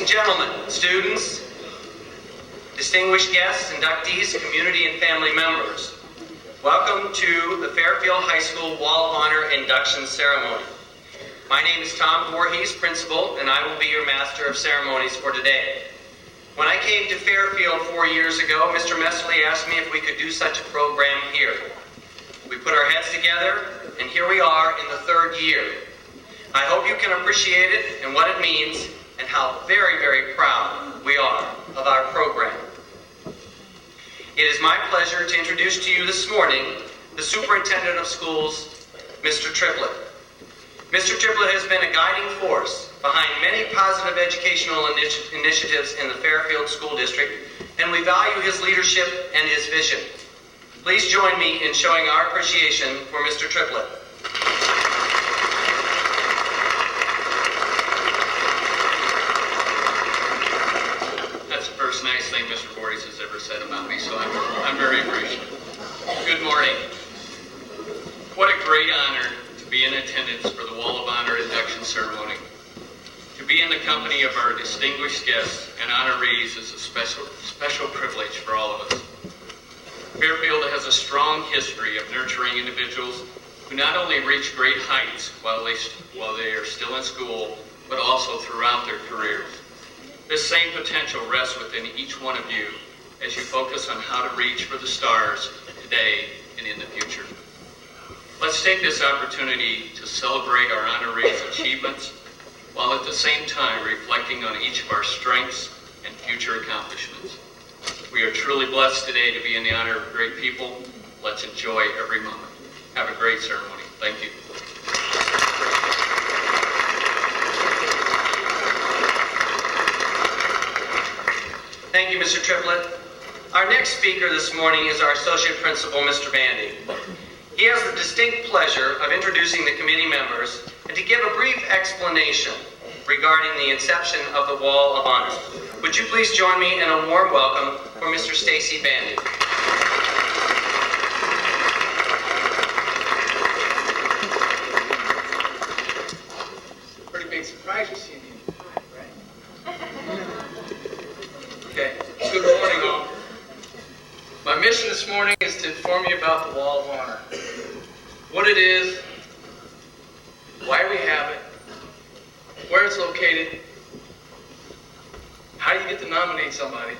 and gentlemen, students, distinguished guests, inductees, community and family members, welcome to the Fairfield High School Wall of Honor Induction Ceremony. My name is Voorhees, Principal, and I will be your Master of Ceremonies for today. When I came to Fairfield 4 years ago, Mr. Messerly asked me if we could do such a program here. We put our heads together, and here we are in the 3rd year. I hope you can appreciate it and what it means, and how very, very proud we are of our program. It is my pleasure to introduce to you this morning the Superintendent of Schools, Mr. Triplett. Mr. Triplett has been a guiding force behind many positive educational initiatives in the Fairfield School District, and we value his leadership and his vision. Please join me in showing our appreciation for Mr. Triplett. That's the first nice thing Mr. Voorhees has ever said about me, so I'm very appreciative. Good morning. What a great honor to be in attendance for the Wall of Honor induction ceremony. To be in the company of our distinguished guests and honorees is a special privilege for all of us. Fairfield has a strong history of nurturing individuals who not only reach great heights while they are still in school, but also throughout their careers. This same potential rests within each one of you as you focus on how to reach for the stars today and in the future. Let's take this opportunity to celebrate our honorees' achievements, while at the same time reflecting on each of our strengths and future accomplishments. We are truly blessed today to be in the honor of great people. Let's enjoy every moment. Have a great ceremony. Thank you. Thank you, Mr. Triplett. Our next speaker this morning is our Associate Principal, Mr. Bandy. He has the distinct pleasure of introducing the committee members and to give a brief explanation regarding the inception of the Wall of Honor. Would you please join me in a warm welcome for Mr. Stacy Bandy. Pretty big surprise you see me, right? Okay, good morning all. My mission this morning is to inform you about the Wall of Honor. What it is, why we have it, where it's located, how you get to nominate somebody,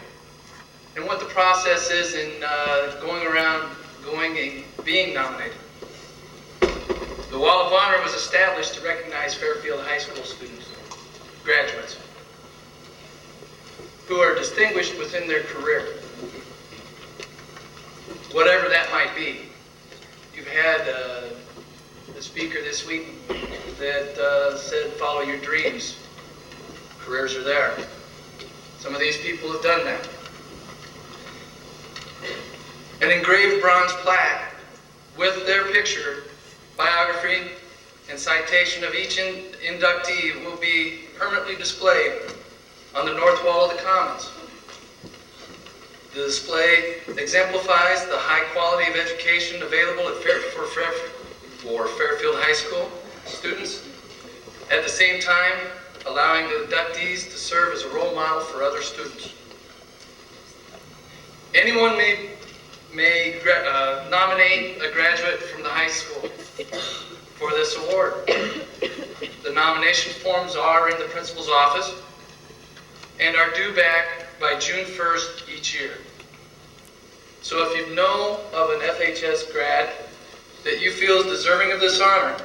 and what the process is in going and being nominated. The Wall of Honor was established to recognize Fairfield High School students, graduates, who are distinguished within their career, whatever that might be. You've had the speaker this week that said, follow your dreams. Careers are there. Some of these people have done that. An engraved bronze plaque with their picture, biography, and citation of each inductee will be permanently displayed on the north wall of the Commons. The display exemplifies the high quality of education available for Fairfield High School students, at the same time allowing the inductees to serve as a role model for other students. Anyone may nominate a graduate from the high school for this award. The nomination forms are in the principal's office and are due back by June 1st each year. So if you know of an FHS grad that you feel is deserving of this honor,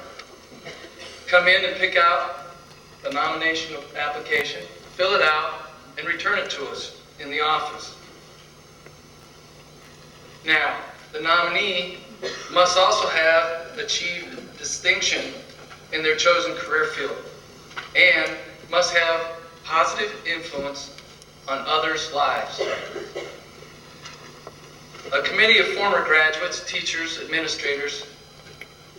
come in and pick out a nomination application, fill it out, and return it to us in the office. Now, the nominee must also have achieved distinction in their chosen career field and must have positive influence on others' lives. A committee of former graduates, teachers, administrators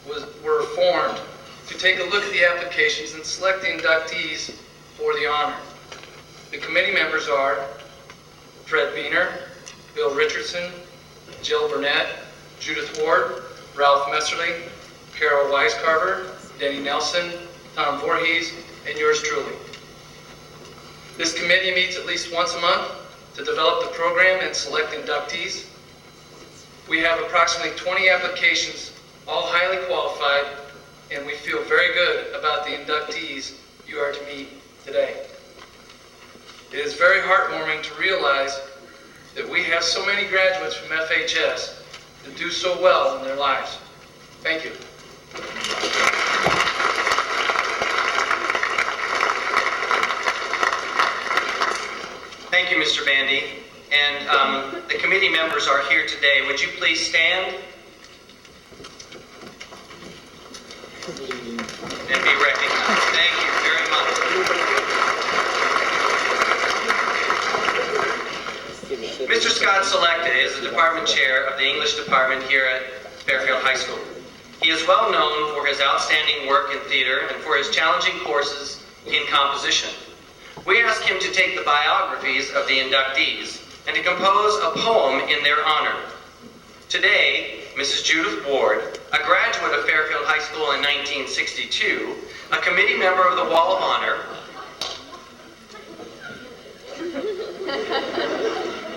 were formed to take a look at the applications and select the inductees for the honor. The committee members are Fred Beener, Bill Richardson, Jill Burnett, Judith Ward, Ralph Messerly, Carol Weiscarver, Denny Nelson, Tom Voorhees, and yours truly. This committee meets at least once a month to develop the program and select inductees. We have approximately 20 applications, all highly qualified, and we feel very good about the inductees you are to meet today. It is very heartwarming to realize that we have so many graduates from FHS that do so well in their lives. Thank you. Thank you, Mr. Bandy. And the committee members are here today. Would you please stand and be recognized? Thank you very much. Mr. Scott Slechta is the department chair of the English department here at Fairfield High School. He is well known for his outstanding work in theater and for his challenging courses in composition. We asked him to take the biographies of the inductees and to compose a poem in their honor. Today, Mrs. Judith Ward, a graduate of Fairfield High School in 1962, a committee member of the Wall of Honor.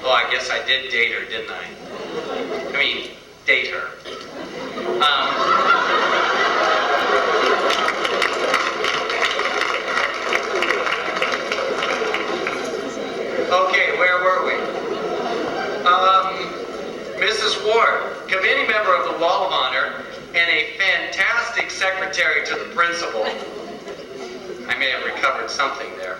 Oh, I guess I did date her, didn't I? I mean, date her. Okay, where were we? Mrs. Ward, committee member of the Wall of Honor and a fantastic secretary to the principal. I may have recovered something there.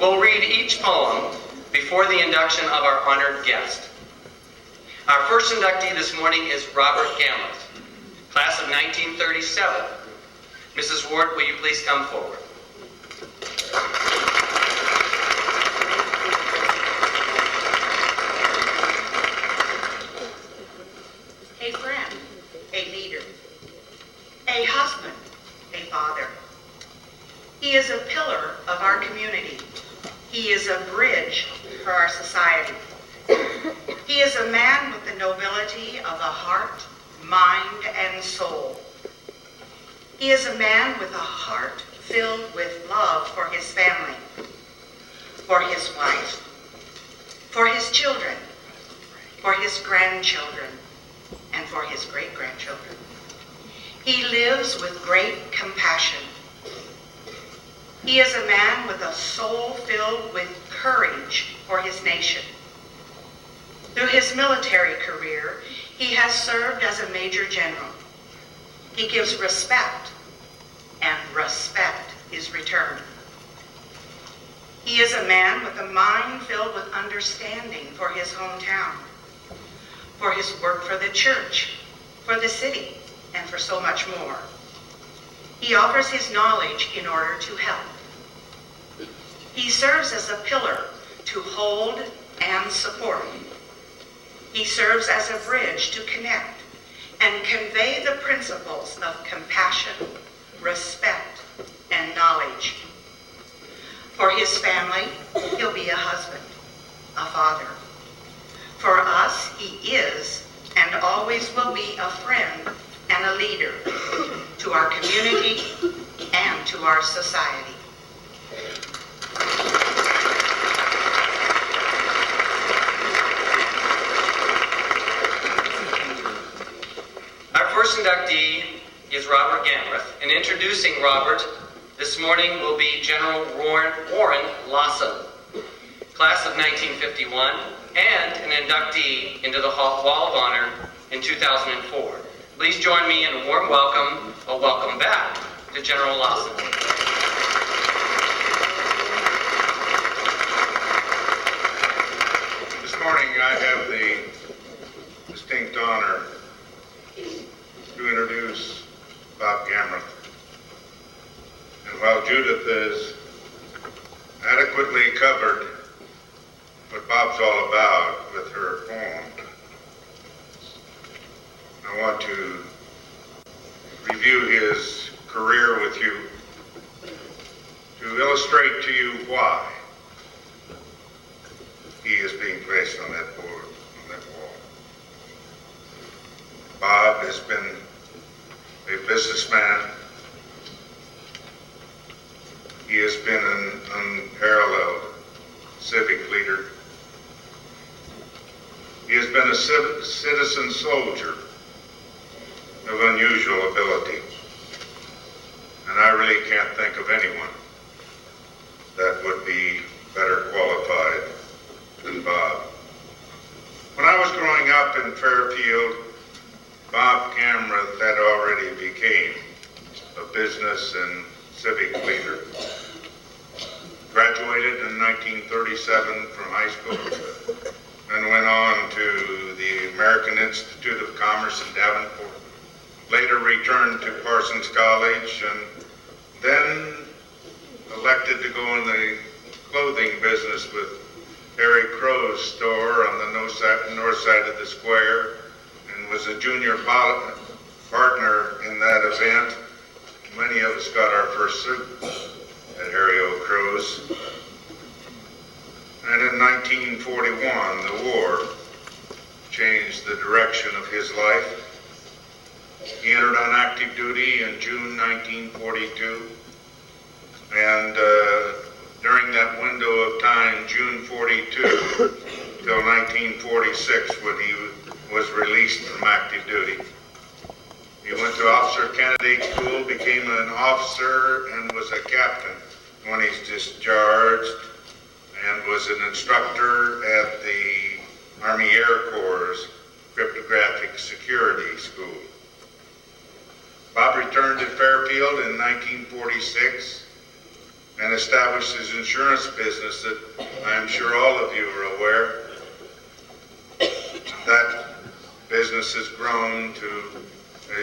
We'll read each poem before the induction of our honored guest. Our first inductee this morning is Robert Gamrath, class of 1937. Mrs. Ward, will you please come forward? A friend, a leader, a husband, a father. He is a pillar of our community. He is a bridge for our society. He is a man with the nobility of the heart, mind, and soul. He is a man with a heart filled with love for his family, for his wife, for his children, for his grandchildren, and for his great-grandchildren. He lives with great compassion. He is a man with a soul filled with courage for his nation. Through his military career, he has served as a major general. He gives respect, and respect is returned. He is a man with a mind filled with understanding for his hometown, for his work for the church, for the city, and for so much more. He offers his knowledge in order to help. He serves as a pillar to hold and support. He serves as a bridge to connect and convey the principles of compassion, respect, and knowledge. For his family, he'll be a husband, a father. For us, he is and always will be a friend and a leader to our community and to our society. Our first inductee is Robert Gamrath, and introducing Robert this morning will be General Warren Lawson, class of 1951, and an inductee into the Wall of Honor in 2004. Please join me in a warm welcome, a welcome back to General Lawson. This morning I have the distinct honor to introduce Bob Gamrath. And while Judith has adequately covered what Bob's all about with her poem, I want to review his career with you to illustrate to you why he is being placed on that board, on that wall. Bob has been a businessman. He He has been an unparalleled civic leader. He has been a citizen soldier of unusual ability. And I really can't think of anyone that would be better qualified than Bob. When I was growing up in Fairfield, Bob Gamrath had already became a business and civic leader. Graduated in 1937 from high school and went on to the American Institute of Commerce in Davenport. Later returned to Parsons College and then elected to go in the clothing business with Harry Crow's store on the north side of the square, and was a junior partner in that event. Many of us got our first suit at Harry O. Crow's. And in 1941, the war changed the direction of his life. He entered on active duty in June 1942, and during that window of time, June 42 till 1946, when he was released from active duty. He went to Officer Candidate School, became an officer, and was a captain when he's discharged, and was an instructor at the Army Air Corps' Cryptographic Security School. Bob returned to Fairfield in 1946 and established his insurance business that I'm sure all of you are aware. That business has grown to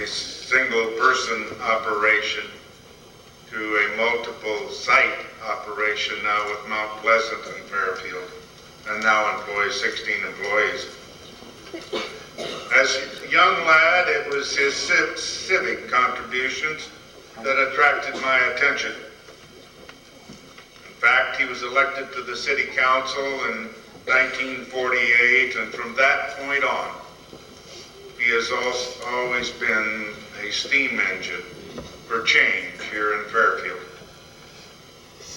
a single-person operation to a multiple-site operation now with Mount Pleasant and Fairfield, and now employs 16 employees. As a young lad, it was his civic contributions that attracted my attention. In fact, he was elected to the city council in 1948, and from that point on, he has always been a steam engine for change here in Fairfield.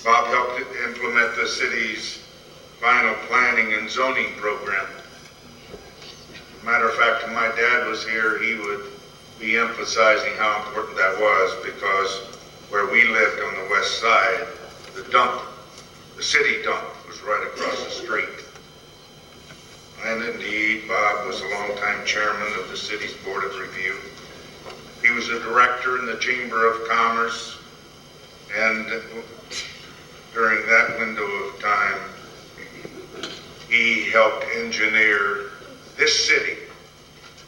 Bob helped implement the city's final planning and zoning program. Matter of fact, if my dad was here, he would be emphasizing how important that was, because where we lived on the west side, the city dump was right across the street. And indeed, Bob was a longtime chairman of the city's Board of Review. He was a director in the Chamber of Commerce, and during that window of time, he helped engineer this city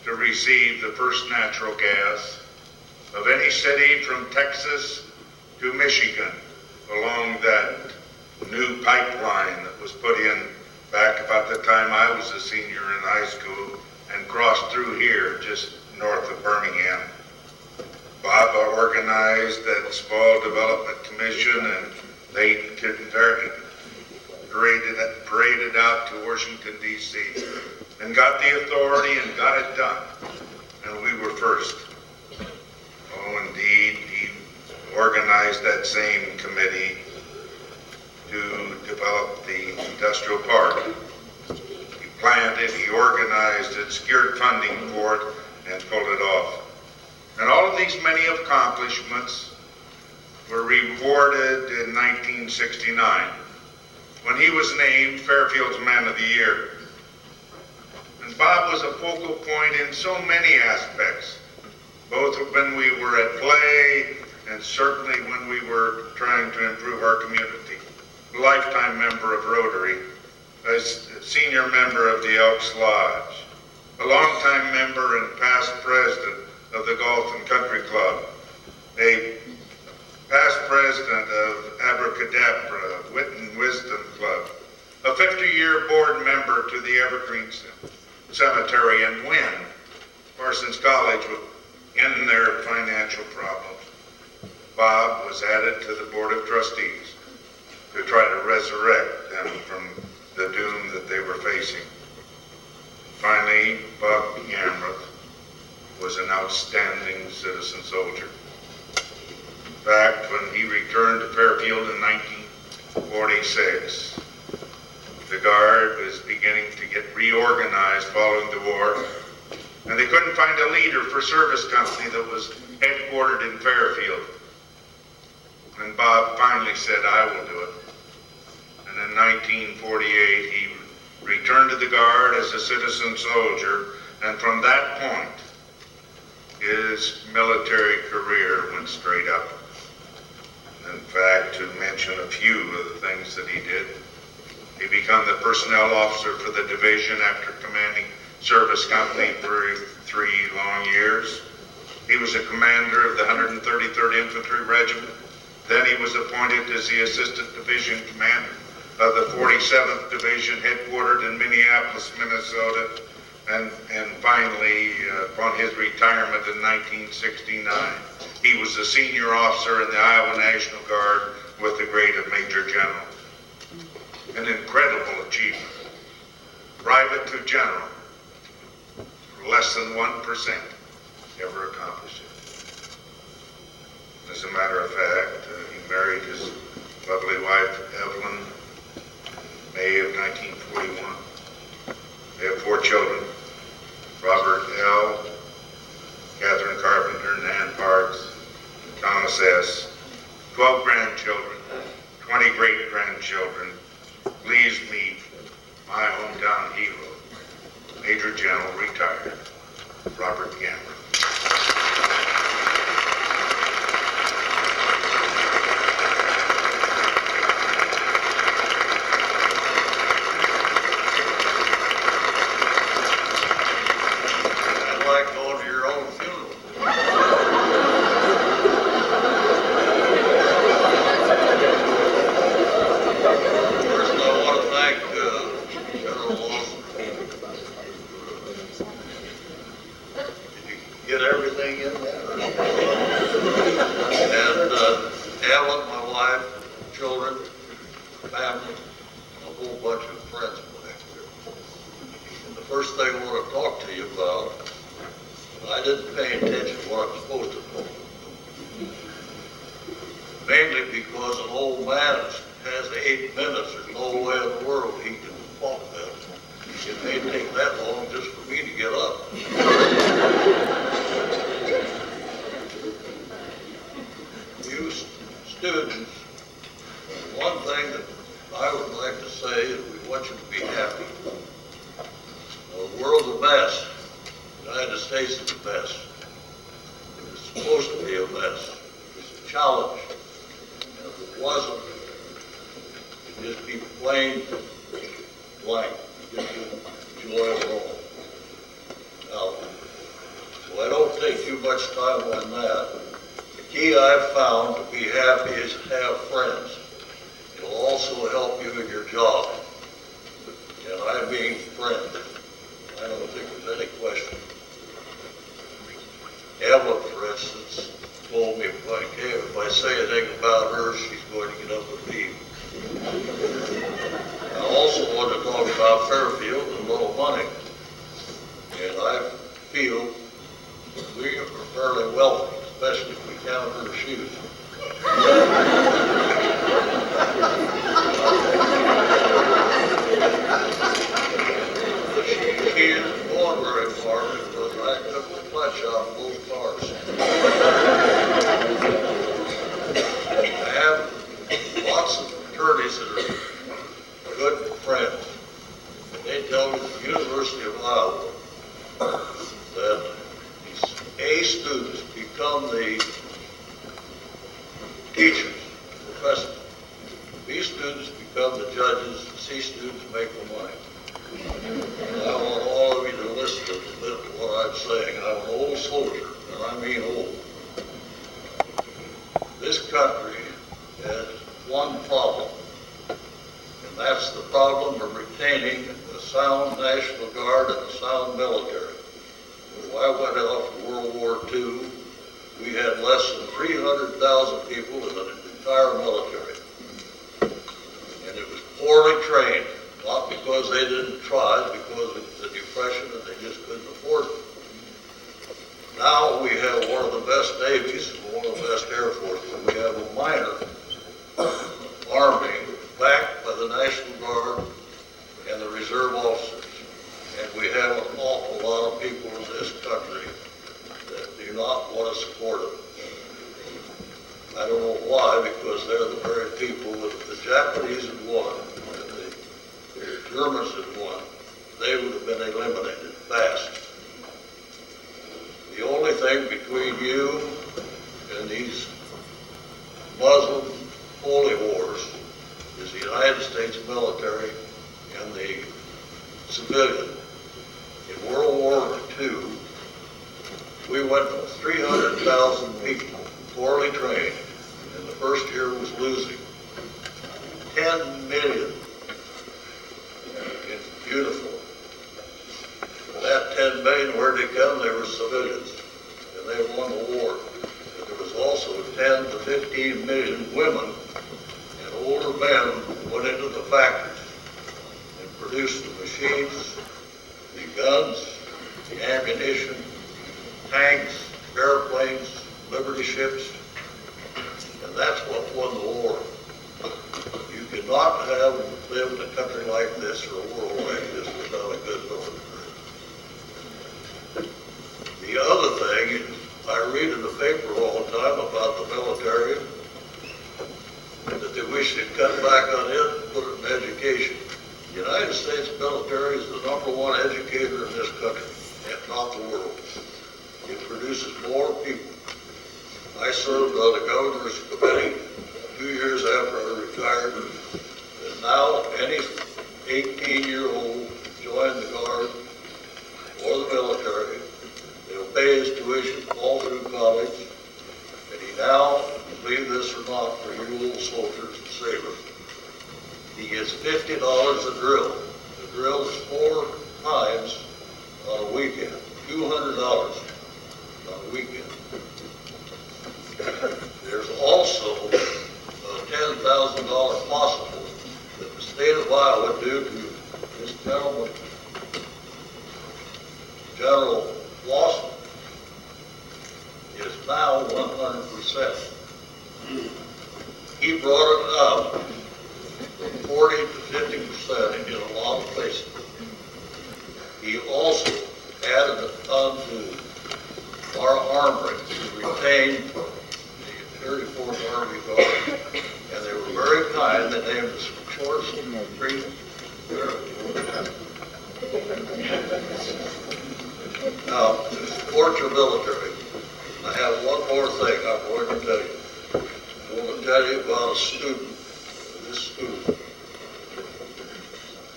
to receive the first natural gas of any city from Texas to Michigan along that new pipeline that was put in back about the time I was a senior in high school and crossed through here just north of Birmingham. Bob organized that small development commission, and they paraded out to Washington, D.C. and got the authority and got it done. And we were first. Oh, indeed, he organized that same committee to develop the industrial park. He planned it, he organized it, secured funding for it, and pulled it off. And all of these many accomplishments were rewarded in 1969 when he was named Fairfield's Man of the Year. And Bob was a focal point in so many aspects, both when we were at play and certainly when we were trying to improve our community. A lifetime member of Rotary, a senior member of the Elks Lodge, a longtime member and past president of the Golf and Country Club, a past president of Abracadabra, Wit and Wisdom Club, a 50-year board member to the Evergreen Cemetery, and when Parsons College was in their financial problems, Bob was added to the Board of Trustees to try to resurrect them from the doom that they were facing. Finally, Bob Gamrath was an outstanding citizen soldier. fact, when he returned to Fairfield in 1946, the Guard was beginning to get reorganized following the war, and they couldn't find a leader for service company that was headquartered in Fairfield. And Bob finally said, I will do it. And in 1948, he returned to the Guard as a citizen soldier, and from that point, his military career went straight up. In fact, to mention a few of the things that he did, he became the personnel officer for the division after commanding service company for 3 long years. He was a commander of the 133rd Infantry Regiment. Then he was appointed as the assistant division commander of the 47th Division, headquartered in Minneapolis, Minnesota. And finally, upon his retirement in 1969, he was a senior officer in the Iowa National Guard with the grade of Major General. An incredible achievement. Private to general, less than 1% ever accomplished it. As a matter of fact, he married his lovely wife, Evelyn, May of 1941. They have 4 children: Robert L., Catherine Carpenter, Nan Parks, Thomas S., 12 grandchildren, 20 great-grandchildren. Please meet my hometown hero, Major General retired, Robert Gamrath. I'd like going to your own funeral. First, I want to thank General Lawson. Did you get everything in there? And Ellen, my wife, children, family, a whole bunch of friends back there. And the first thing I want to talk to you about, I didn't pay attention to what I'm supposed to know. Mainly because an old man has 8 minutes. There's no way in the world he can walk that. It may take that long just for me to get up. You students, one thing that I would like to say is we want you to be happy. The world's a mess. The United States is a mess. It's supposed to be a mess. It's a challenge. And if it wasn't, it'd just be plain blank. You get to enjoy it all. Now, so I don't take too much time on that. The key I've found to be happy is to have friends. It'll also help you in your job. And I mean friends. I don't think there's any question. Evelyn, for instance, told me if I say anything about her, she's going to get up and leave. I also want to talk about Fairfield and a little money. And I feel we are fairly wealthy, especially if we count her shoes. She isn't going very far because I took the clutch out of both cars. I have lots of attorneys that are good friends. They tell me at the University of Iowa that these A students become the teachers, professors. B students become the judges, C students make the money. And I want all of you to listen a bit to what I'm saying. I'm an old soldier, and I mean old. This country has one problem, and that's the problem of retaining a sound National Guard and a sound military. When I went off to World War II, we had less than 300,000 people in the entire military. And it was poorly trained, not because they didn't try, because of the Depression and they just couldn't afford it. Now we have one of the best navies and one of the best air forces. We I don't know why, because they're the very people that if the Japanese had won and the Germans had won, they would have been eliminated fast. The only thing between you and these Muslim holy wars is the United States military and the civilian. In World War II, we went from 300,000 people poorly trained, and the first year was losing 10 million in uniform. That 10 million, where'd they come? They were civilians, and they won the war. But there was also 10 to 15 million women and older men who went into the factories and produced the machines, the guns, the ammunition, tanks, airplanes, Liberty ships, and that's what won the war. You cannot have lived in a country like this or a world like this without a good military. The other thing is, I read in the paper all the time about the military, that they wish they'd cut back on it and put it in education. The United States military is the #1 educator in this country, if not the world. It produces more people. I served on the governor's committee 2 years after I retired, and now any 18-year-old join the Guard or the military. They'll pay his tuition all through college, and he now, believe this or not, for you old soldiers and sailors, he gets $50 a drill. The drill is 4 times on a weekend, $200 on a weekend. There's also a $10,000 possible that the state of Iowa, due to this gentleman, General Lawson, is now 100%. He brought it up from 40 to 50% in a lot of places. He also added a ton to our armory to retain the 34th Army Guard, and they were very kind. They named us Shorts and Tree. Now, to support your military, I have one more thing I'm going to tell you. I want to tell you about a student, this student.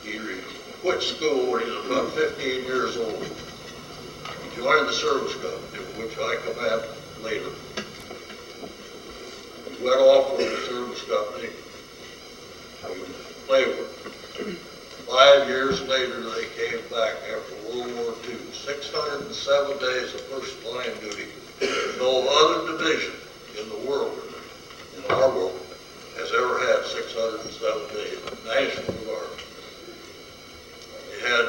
He quit school when he was about 15 years old. He joined the service company, which I command later. He went off with the service company to labor. 5 years later, they came back after World War II. 607 days of first line duty. No other division in the world, in our world, has ever had 607 days. National Guard. They had,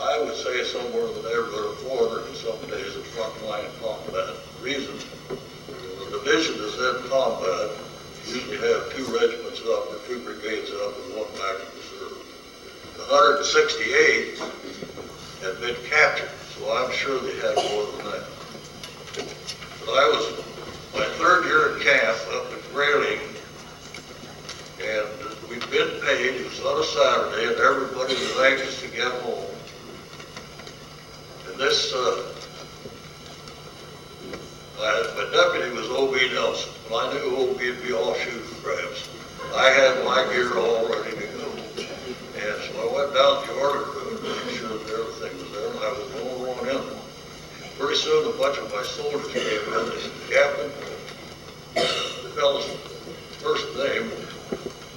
I would say, somewhere in the neighborhood of 400 and some days of frontline combat. Reason, when the division is in combat, you usually have 2 regiments up or 2 brigades up and 1 back in reserve. The 168th had been captured, so I'm sure they had more than that. But I was my 3rd year at camp up at Grayling, and we'd been paid. It was on a Saturday, and everybody was anxious to get home. And this, my deputy was O.B. Nelson, and I knew O.B. would be all shooting crabs. I had my gear all ready to go. And so I went down to the order room to make sure that everything was there, and I was the only one in there. Pretty soon, a bunch of my soldiers came in. They said, "Captain," the fellow's first name,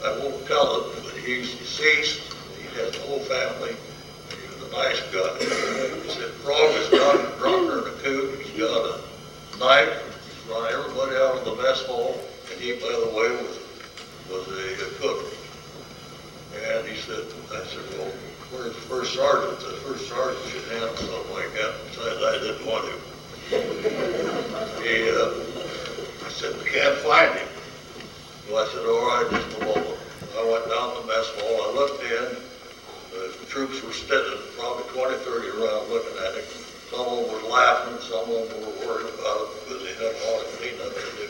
I won't tell it, but he's deceased. He has a whole family. He was a nice guy. He said, "Frog is not a drunker and a kook. He's got a knife. He's run everybody out of the mess hall." And he, by the way, was a cook. And he said, I said, "Well, where's the first sergeant?" The first sergeant should handle something like that. Besides, I didn't want to. I said, "We can't find him." So I said, "All right, just a moment." I went down to the mess hall. I looked in. The troops were standing, probably 20, 30 around looking at him. Some of them were laughing. Some of them were worried about it because they had a lot of cleanup to do.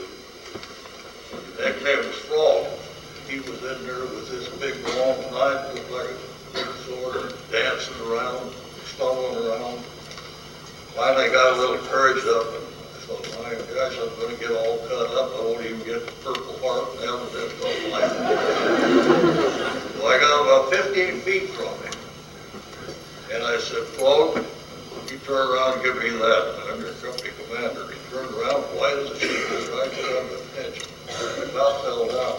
sitting there with this big long knife, looked like a big sword, dancing around, stumbling around. Finally got a little courage up, and I thought, my gosh, I'm going to get all cut up. I won't even get the Purple Heart down to that little life. So I got about 15 feet from him. And I said, Float, you turn around and give me that. I'm your company commander. He turned around, white as a sheet, right there on the attention. I about fell down.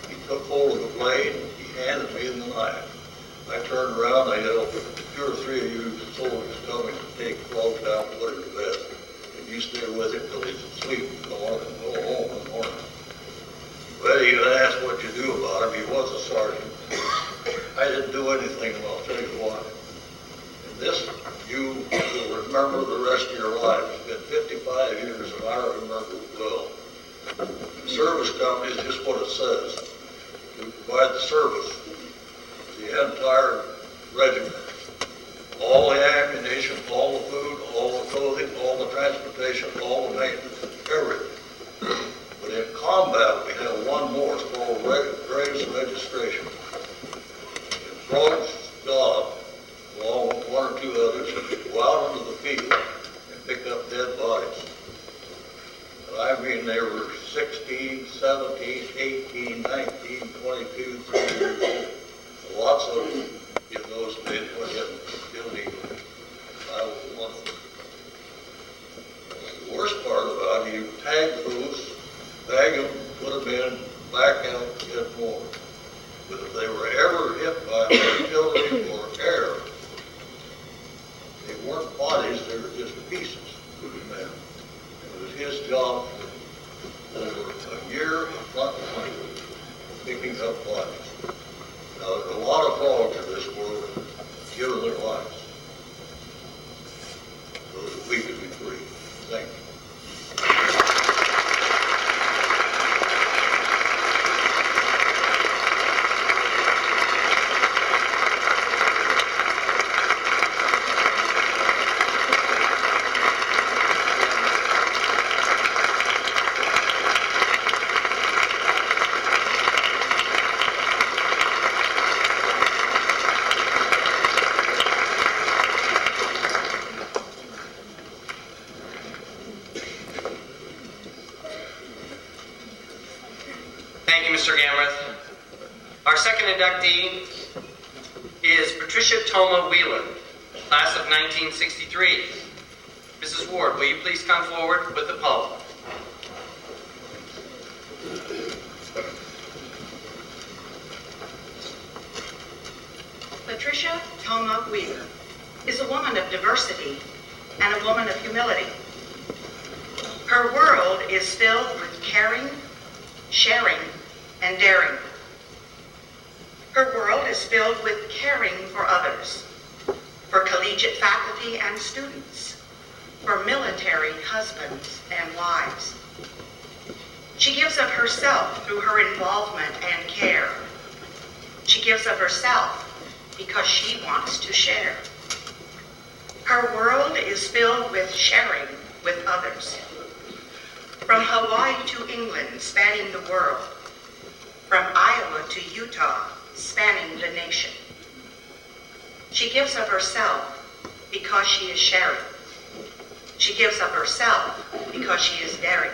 He took hold of the blade, he handed me the knife. I turned around, I yelled, 2 or 3 of you soldiers coming to take Float down and put her to bed. And you stay with him till he's asleep and go on and go home in the morning. Well, you asked what you do about him. He was a sergeant. I didn't do anything, and I'll tell you why. And this, you will remember the rest of your life. It's been 55 years, and I remember it well. The service company is just what it says. We provide the service to the entire regiment. All the ammunition, all the food, all the clothing, all the transportation, all the maintenance, everything. But in combat, we have one more. It's called graves registration. In Float's job, along with 1 or 2 others, go out into the field and pick up dead bodies. And I mean, they were 16, 17, 18, 19, 22, 3 years old. Lots of them in those days went illegally. I was one of them. The worst part about it, you tag those, bag them, put them in, back out, get more. But if they were ever hit by artillery or air, they weren't bodies, they were just pieces of the man. It was his job for over a year in Frontline, picking up bodies. Now, there's a lot of frogs in this world giving their lives so that we could be free. Thank you. Mr. Gamrath. Our second inductee is Patricia Thoma Wheeler, class of 1963. Mrs. Ward, will you please come forward with the poem? Patricia Thoma Wheeler is a woman of diversity and a woman of humility. Her world is filled with caring, sharing, and daring. Her world is filled with caring for others, for collegiate faculty and students, for military husbands and wives. She gives of herself through her involvement and care. She gives of herself because she wants to share. Her world is filled with sharing with others. From Hawaii to England, spanning the world. From Iowa to Utah, spanning the nation. She gives of herself because she is sharing. She gives of herself because she is daring.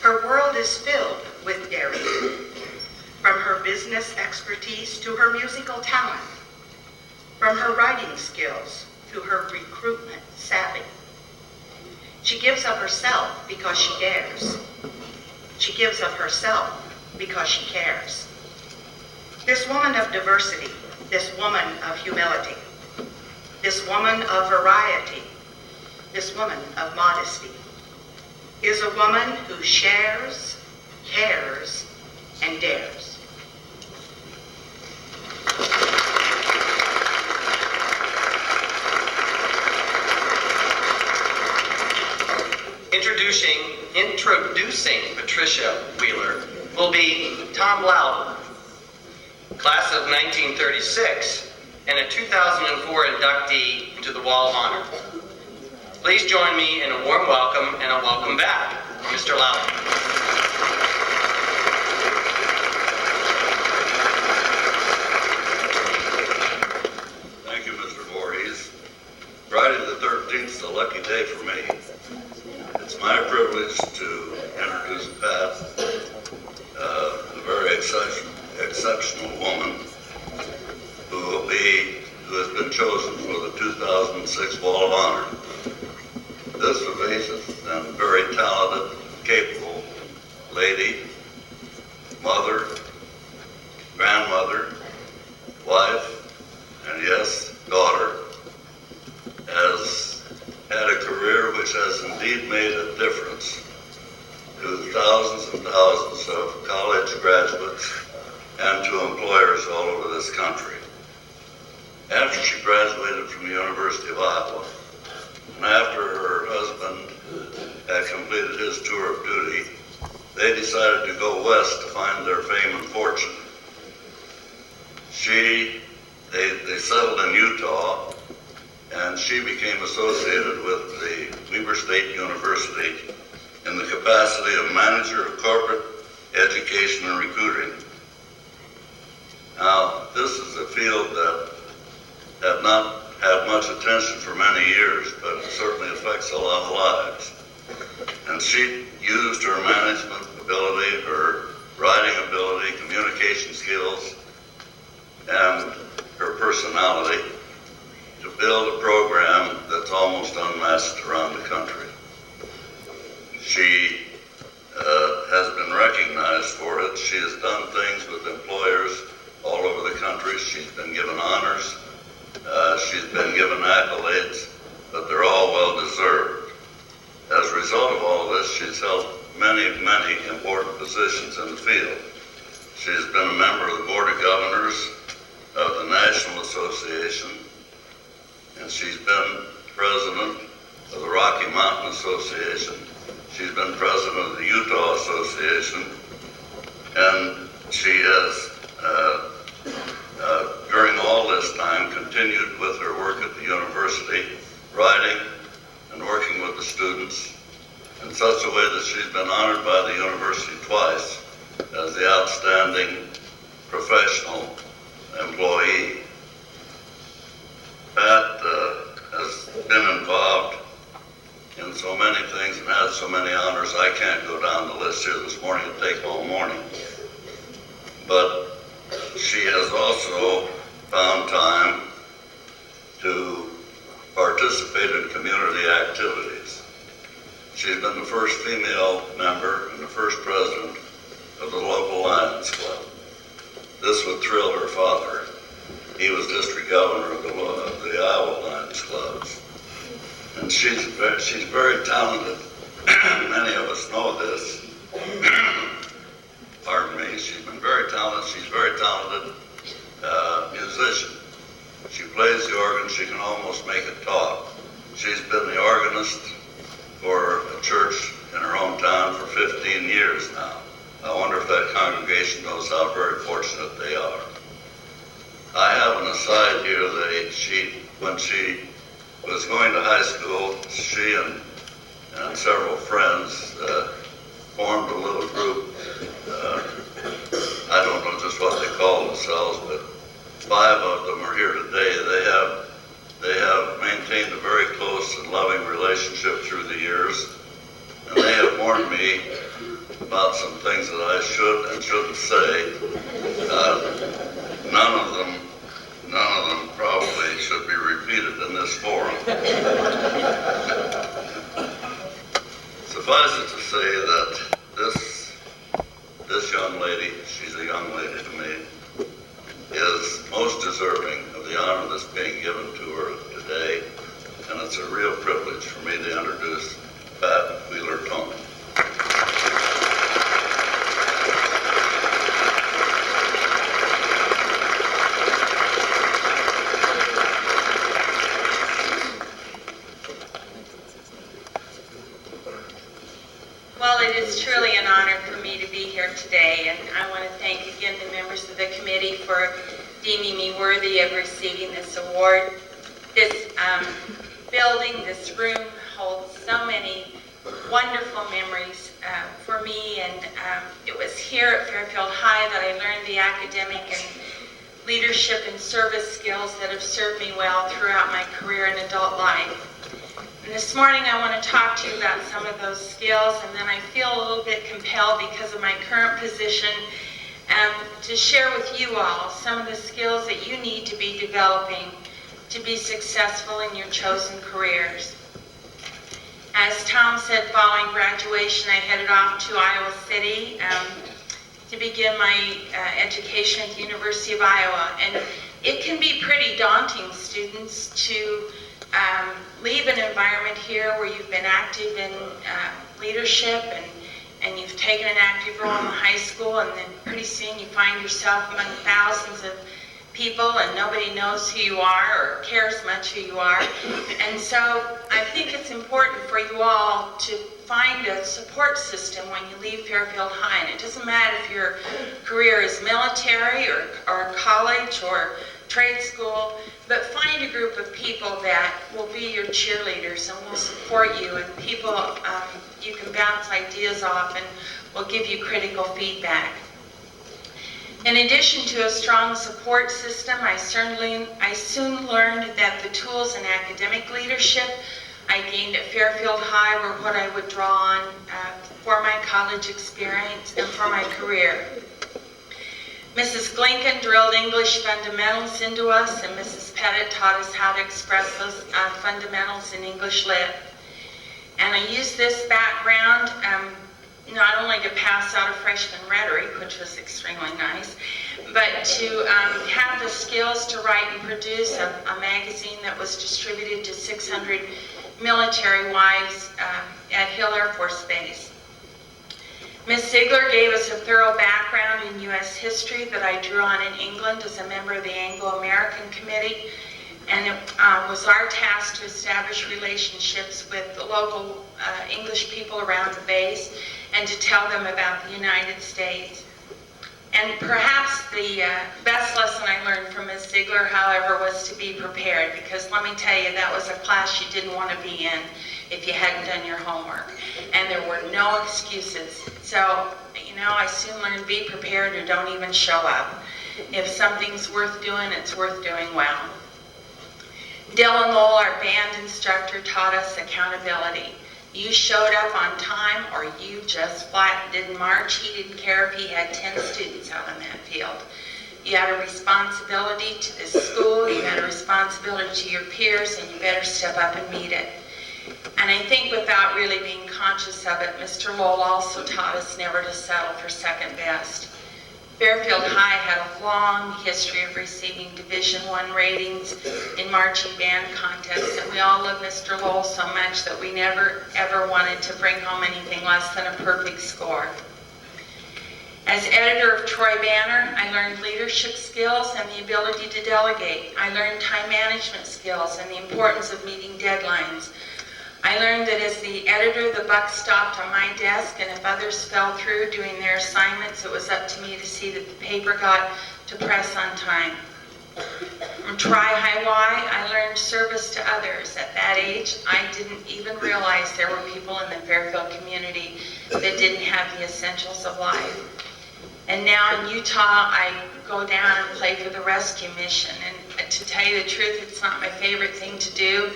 Her world is filled with daring. From her business expertise to her musical talent. From her writing skills to her recruitment savvy. She gives of herself because she dares. She gives of herself because she cares. This woman of diversity, this woman of humility, this woman of variety, this woman of modesty, is a woman who shares, cares, and dares. Introducing Patricia Wheeler will be Tom Louden, class of 1936, and a 2004 inductee into the Wall of Honor. Please join me in a warm welcome and a welcome back for Mr. Louden. lady, mother, grandmother, wife, and yes, daughter, has had a career which has indeed made a difference to thousands and thousands of college graduates and to employers all over this country. After she graduated from the University of Iowa, and after her husband had completed his tour of duty, they decided to go west to find their fame and fortune. They settled in Utah, and she became associated with the Weber State University in the capacity of manager of corporate education and recruiting. Now, this is a field that had not had much attention for many years, but it certainly affects a lot of lives. And she used her management ability, her writing ability, communication skills, and her personality to build a program that's almost unmatched around the country. She has been recognized for it. She has done things with employers all over the country. She's been given honors. She's been given accolades, but they're all well-deserved. As a result of all this, she's held many, many important positions in the field. She's been a member of the Board of Governors of the National Association, and she's been president of the Rocky Mountain Association. She's been president of the Utah Association, and she has, during all this time, continued with her work at the university, writing and working with the students in such a way that she's been honored by the university twice as the outstanding professional employee. Pat has been involved in so many things and has so many honors. I can't go down the list here this morning. It'll take all morning. But she has also found time to participate in community activities. She's been the first female member and the first president of the local Lions Club. This would thrill her father. He was district governor of the Iowa Lions Clubs. And she's very talented. Many of us know this. Pardon me. She's been very talented. She's a very talented musician. She plays the organ. She can almost make it talk. She's been the organist for a church in her hometown for 15 years now. I wonder if that congregation knows how very fortunate they are. I have an aside here that when she was going to high school, she and several friends formed a little group. I don't know just what they call themselves, but 5 of them are here today. They have maintained a very close and loving relationship through the years, and they have warned me about some things that I should and shouldn't say. None of them probably should be repeated in this forum. Suffice it to say that this young lady, she's a young lady to me, is most deserving of the honor that's being given to her today, and it's a real privilege for me to introduce Pat Wheeler-Thoma. Well, it is truly an honor for me to be here today, and I want to thank again the members of the committee for deeming me worthy of receiving this award. This building, this room holds so many wonderful memories for me, and it was here at Fairfield High that I learned the academic and leadership and service skills that have served me well throughout my career and adult life. And this morning I want to talk to you about some of those skills, and then I feel a little bit compelled because of my current position to share with you all some of the skills that you need to be developing to be successful in your chosen careers. As Tom said, following graduation, I headed off to Iowa City to begin my education at the University of Iowa. And it can be pretty daunting, students, to leave an environment here where you've been active in leadership and you've taken an active role in the high school, and then pretty soon you find yourself among thousands of people and nobody knows who you are or cares much who you are. And so I think it's important for you all to find a support system when you leave Fairfield High. And it doesn't matter if your career is military or college or trade school, but find a group of people that will be your cheerleaders and will support you, and people you can bounce ideas off and will give you critical feedback. In addition to a strong support system, I soon learned that the tools in academic leadership I gained at Fairfield High were what I would draw on for my college experience and for my career. Mrs. Glinken drilled English fundamentals into us, and Mrs. Pettit taught us how to express those fundamentals in English Lit. And I used this background not only to pass out a freshman rhetoric, which was extremely nice, but to have the skills to write and produce a magazine that was distributed to 600 military wives at Hill Air Force Base. Ms. Ziegler gave us a thorough background in U.S. history that I drew on in England as a member of the Anglo-American Committee, and it was our task to establish relationships with the local English people around the base and to tell them about the United States. And perhaps the best lesson I learned from Ms. Ziegler, however, was to be prepared, because let me tell you, that was a class you didn't want to be in if you hadn't done your homework. And there were no excuses. So, you know, I soon learned be prepared or don't even show up. If something's worth doing, it's worth doing well. Dylan Lowell, our band instructor, taught us accountability. You showed up on time or you just flat didn't march. He didn't care if he had 10 students out on that field. You had a responsibility to this school, you had a responsibility to your peers, and you better step up and meet it. And I think without really being conscious of it, Mr. Lowell also taught us never to settle for second best. Fairfield High had a long history of receiving Division I ratings in marching band contests, and we all loved Mr. Lowell so much that we never ever wanted to bring home anything less than a perfect score. As editor of Troy Banner, I learned leadership skills and the ability to delegate. I learned time management skills and the importance of meeting deadlines. I learned that as the editor, the buck stopped on my desk, and if others fell through doing their assignments, it was up to me to see that the paper got to press on time. From Tri-Hi-Y, I learned service to others. At that age, I didn't even realize there were people in the Fairfield community that didn't have the essentials of life. And now in Utah, I go down and play for the rescue mission. And to tell you the truth, it's not my favorite thing to do.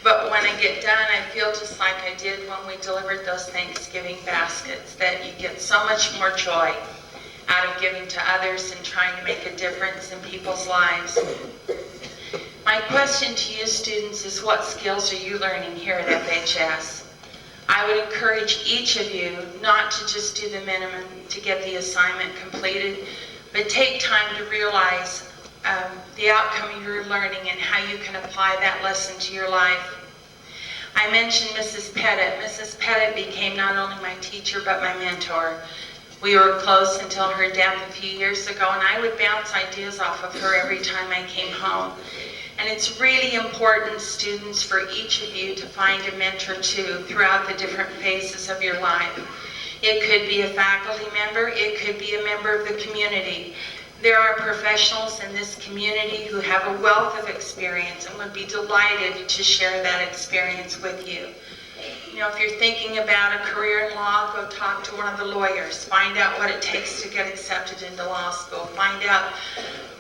But when I get done, I feel just like I did when we delivered those Thanksgiving baskets, that you get so much more joy out of giving to others and trying to make a difference in people's lives. My question to you students is, what skills are you learning here at FHS? I would encourage each of you not to just do the minimum to get the assignment completed, but take time to realize the outcome you're learning and how you can apply that lesson to your life. I mentioned Mrs. Pettit. Mrs. Pettit became not only my teacher, but my mentor. We were close until her death a few years ago, and I would bounce ideas off of her every time I came home. And it's really important, students, for each of you to find a mentor too throughout the different phases of your life. It could be a faculty member, it could be a member of the community. There are professionals in this community who have a wealth of experience and would be delighted to share that experience with you. You know, if you're thinking about a career in law, go talk to one of the lawyers. Find out what it takes to get accepted into law school. Find out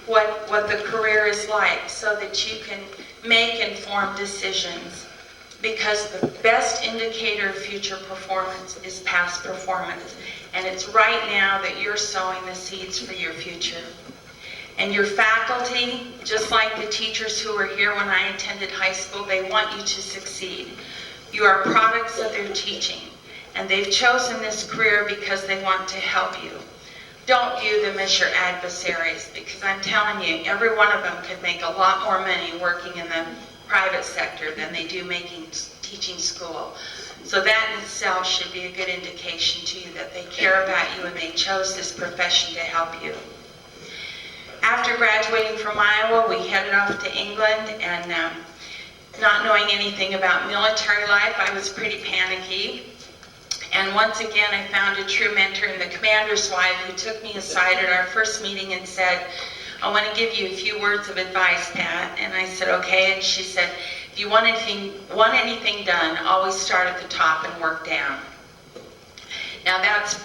what the career is like so that you can make informed decisions. Because the best indicator of future performance is past performance. And it's right now that you're sowing the seeds for your future. And your faculty, just like the teachers who were here when I attended high school, they want you to succeed. You are products of their teaching, and they've chosen this career because they want to help you. Don't view them as your adversaries, because I'm telling you, every one of them could make a lot more money working in the private sector than they do teaching school. So that in itself should be a good indication to you that they care about you and they chose this profession to help you. After graduating from Iowa, we headed off to England, and not knowing anything about military life, I was pretty panicky. And once again, I found a true mentor in the commander's wife, who took me aside at our first meeting and said, I want to give you a few words of advice, Pat. And I said, okay. And she said, if you want anything done, always start at the top and work down. Now that's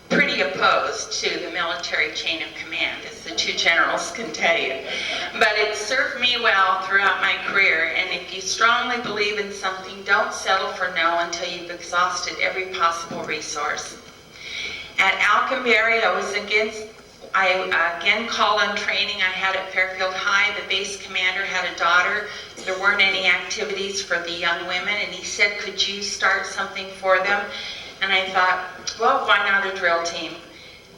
pretty opposed to the military chain of command, as the two generals can tell you. But it served me well throughout my career, and if you strongly believe in something, don't settle for no until you've exhausted every possible resource. At Alconbury, I again called on training I had at Fairfield High. The base commander had a daughter. There weren't any activities for the young women, and he said, could you start something for them? And I thought, well, why not a drill team?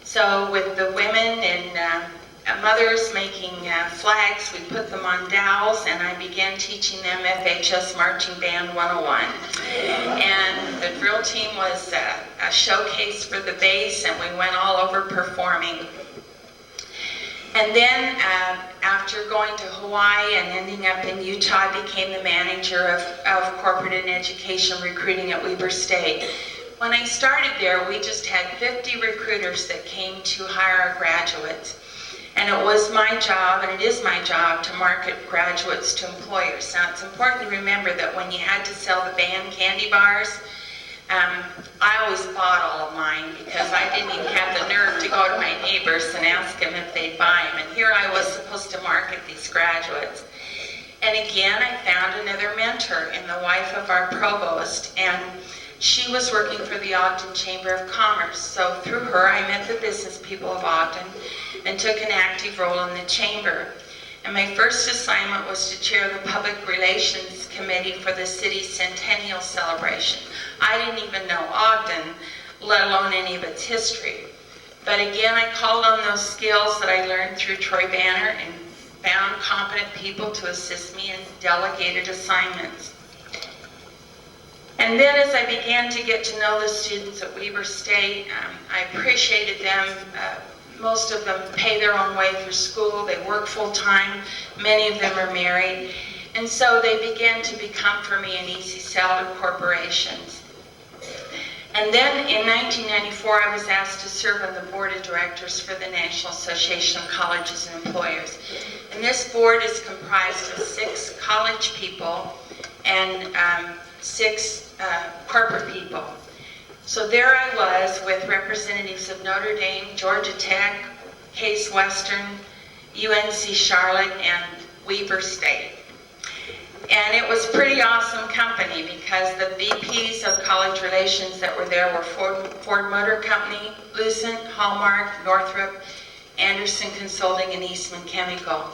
So with the women and mothers making flags, we put them on dowels, and I began teaching them FHS Marching Band 101. And the drill team was a showcase for the base, and we went all over performing. And then after going to Hawaii and ending up in Utah, I became the manager of corporate and education recruiting at Weber State. When I started there, we just had 50 recruiters that came to hire our graduates. And it was my job, and it is my job, to market graduates to employers. Now, it's important to remember that when you had to sell the band candy bars, I always bought all of mine, because I didn't even have the nerve to go to my neighbors and ask them if they'd buy them. And here I was supposed to market these graduates. And again, I found another mentor in the wife of our provost, and she was working for the Ogden Chamber of Commerce. So through her, I met the business people of Ogden and took an active role in the chamber. And my first assignment was to chair the Public Relations Committee for the city's centennial celebration. I didn't even know Ogden, let alone any of its history. But again, I called on those skills that I learned through Troy Banner and found competent people to assist me in delegated assignments. And then as I began to get to know the students at Weber State, I appreciated them. Most of them pay their own way through school. They work full-time. Many of them are married. And so they began to become, for me, an easy sell to corporations. And then in 1994, I was asked to serve on the board of directors for the National Association of Colleges and Employers. And this board is comprised of 6 college people and 6 corporate people. So there I was with representatives of Notre Dame, Georgia Tech, Case Western, UNC Charlotte, and Weber State. And it was pretty awesome company, because the VPs of college relations that were there were Ford Motor Company, Lucent, Hallmark, Northrop, Anderson Consulting, and Eastman Chemical.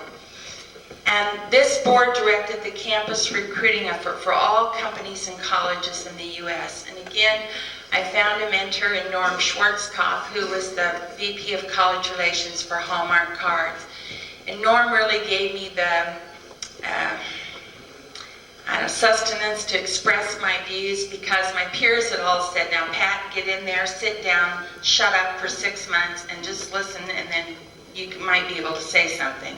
And this board directed the campus recruiting effort for all companies and colleges in the U.S. And again, I found a mentor in Norm Schwarzkopf, who was the VP of College Relations for Hallmark Cards. And Norm really gave me the sustenance to express my views, because my peers had all said, now Pat, get in there, sit down, shut up for 6 months, and just listen, and then you might be able to say something.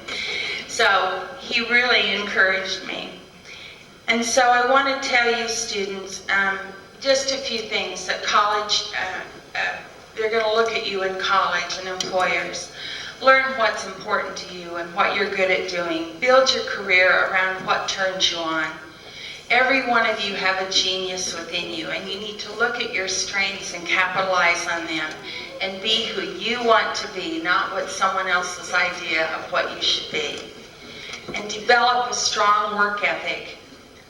So he really encouraged me. And so I want to tell you students just a few things that college, they're going to look at you in college, and employers. Learn what's important to you and what you're good at doing. Build your career around what turns you on. Every one of you have a genius within you, and you need to look at your strengths and capitalize on them and be who you want to be, not what someone else's idea of what you should be. And develop a strong work ethic.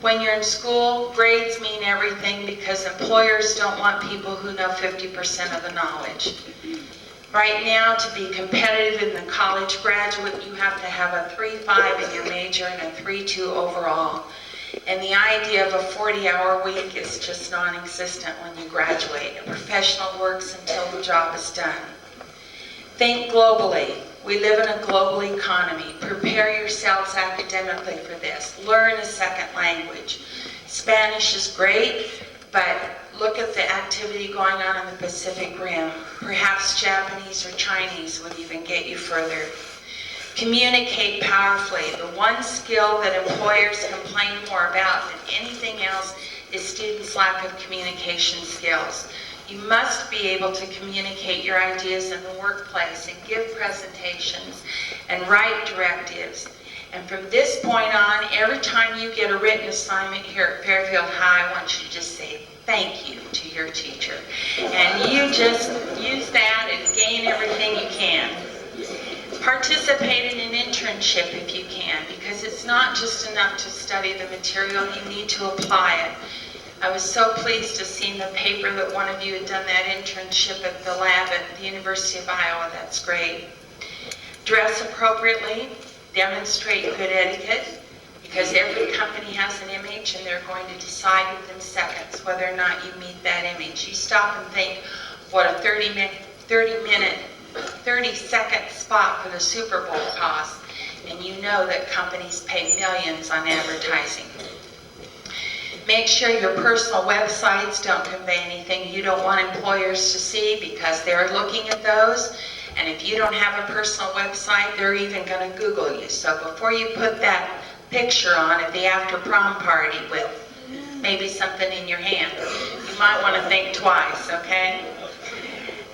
When you're in school, grades mean everything, because employers don't want people who know 50% of the knowledge. Right now, to be competitive in the college graduate, you have to have a 3.5 in your major and a 3.2 overall. And the idea of a 40-hour week is just non-existent when you graduate. A professional works until the job is done. Think globally. We live in a global economy. Prepare yourselves academically for this. Learn a second language. Spanish is great, but look at the activity going on in the Pacific Rim. Perhaps Japanese or Chinese would even get you further. Communicate powerfully. The one skill that employers complain more about than anything else is students' lack of communication skills. You must be able to communicate your ideas in the workplace and give presentations and write directives. And from this point on, every time you get a written assignment here at Fairfield High, I want you to just say thank you to your teacher. And you just use that and gain everything you can. Participate in an internship if you can, because it's not just enough to study the material, you need to apply it. I was so pleased to see in the paper that one of you had done that internship at the lab at the University of Iowa. That's great. Dress appropriately, demonstrate good etiquette, because every company has an image and they're going to decide within seconds whether or not you meet that image. You stop and think what a 30-second spot for the Super Bowl costs, and you know that companies pay millions on advertising. Make sure your personal websites don't convey anything you don't want employers to see, because they're looking at those, and if you don't have a personal website, they're even going to Google you. So before you put that picture on at the after prom party with maybe something in your hand, you might want to think twice, okay?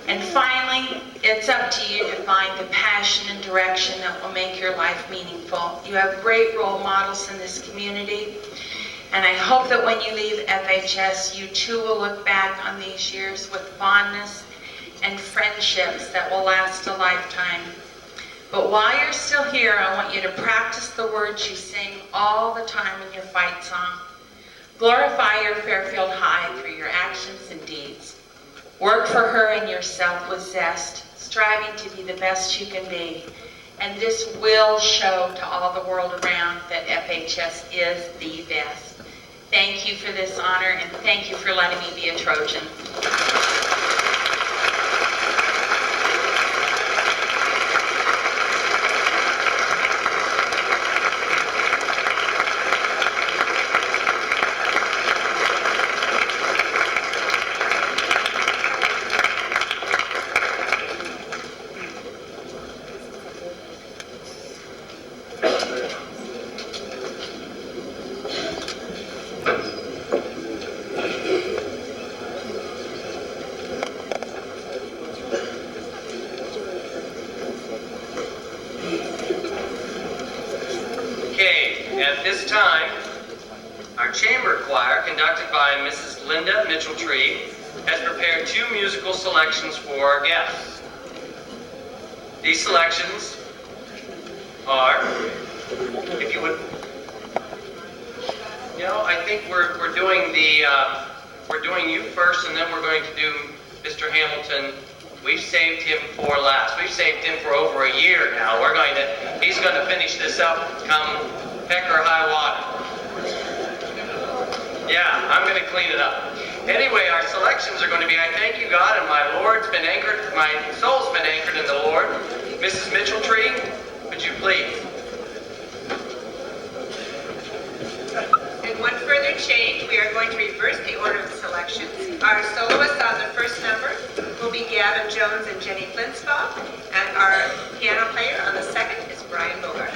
And finally, it's up to you to find the passion and direction that will make your life meaningful. You have great role models in this community, and I hope that when you leave FHS, you too will look back on these years with fondness and friendships that will last a lifetime. But while you're still here, I want you to practice the words you sing all the time in your fight song. Glorify your Fairfield High through your actions and deeds. Work for her and yourself with zest, striving to be the best you can be. And this will show to all the world around that FHS is the best. Thank you for this honor, and thank you for letting me be a Trojan. At this time, our chamber choir, conducted by Mrs. Linda Mitcheltree, has prepared 2 musical selections for our guests. These selections are, if you would, I think we're doing you first, and then we're going to do Mr. Hamilton. We've saved him for last. We've saved him for over a year now. He's going to finish this up come heck or high water. Yeah, I'm going to clean it up. Anyway, our selections are going to be, I thank you, God, and my soul's been anchored in the Lord. Mrs. Mitcheltree, would you please? And one further change, we are going to reverse the order of the selections. Our soloists on the first number will be Gavin Jones and Jenny Flintsbaugh, and our piano player on the second is Brian Bogart.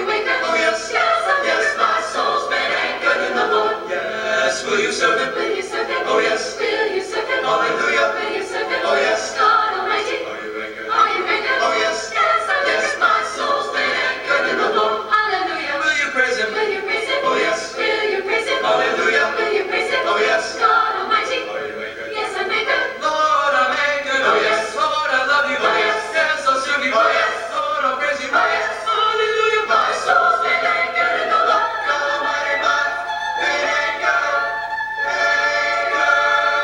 you anchored? Oh yes, yes, my soul's been anchored in the Lord. Yes, will you serve Him? Will you serve Him? Oh yes, will you serve Him? Hallelujah. Will you serve Him? Oh yes, God Almighty. Are you anchored? Are you anchored? Oh yes, yes, my soul's been anchored in the Lord. Hallelujah. Will you praise Him? Will you praise Him? Oh yes. Will you praise Him? Hallelujah. Will you praise Him? Oh yes, God Almighty. Are you anchored? Yes, I'm anchored. Lord, I'm anchored. Oh yes. Lord, I love you. Oh yes. Yes, I'll serve you. Oh yes. Lord, I'll praise you. Oh yes. Hallelujah. My soul's been anchored in the Lord. God Almighty, my been anchored. Anchored.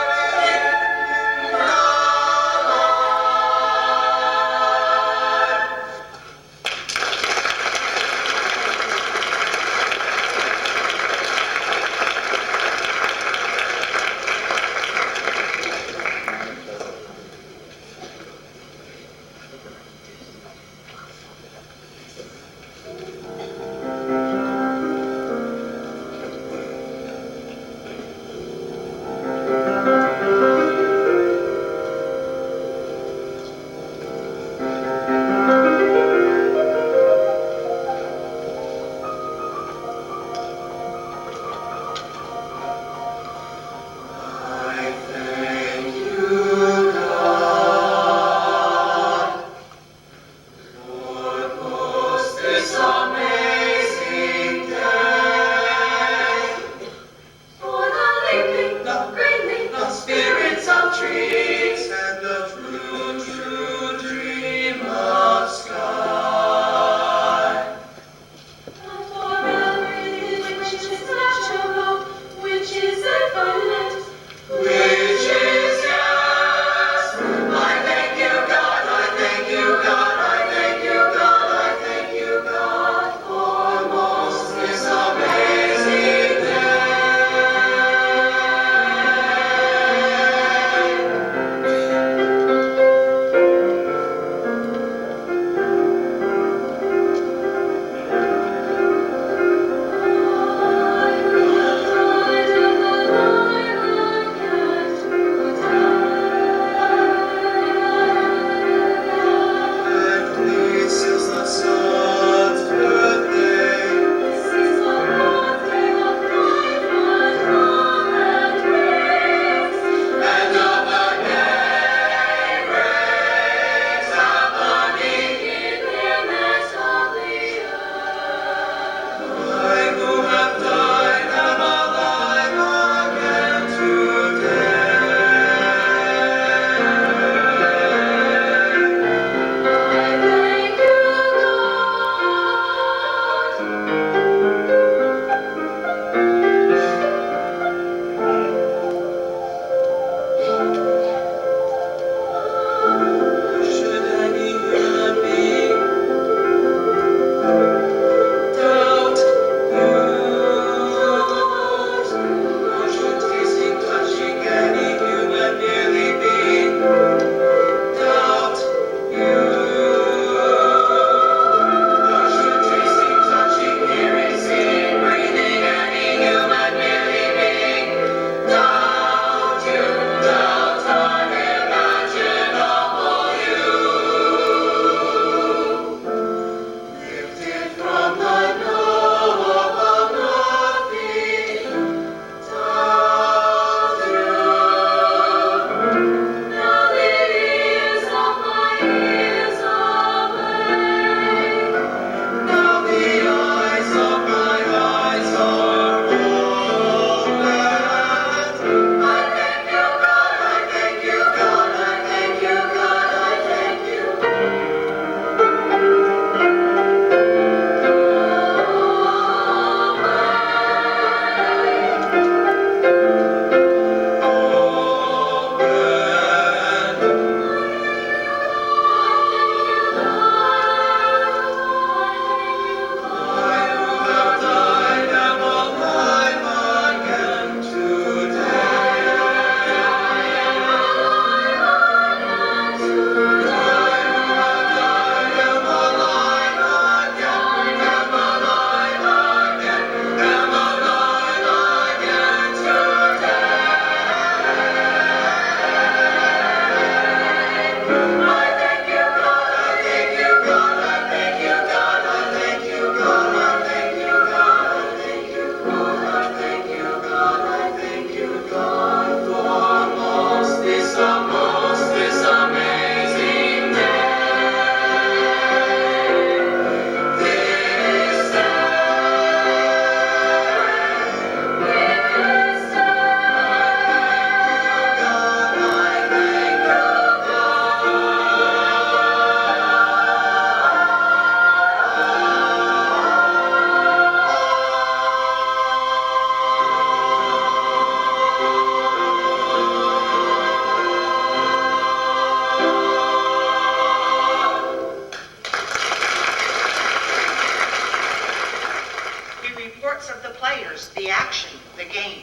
reports of the players, the action, the game.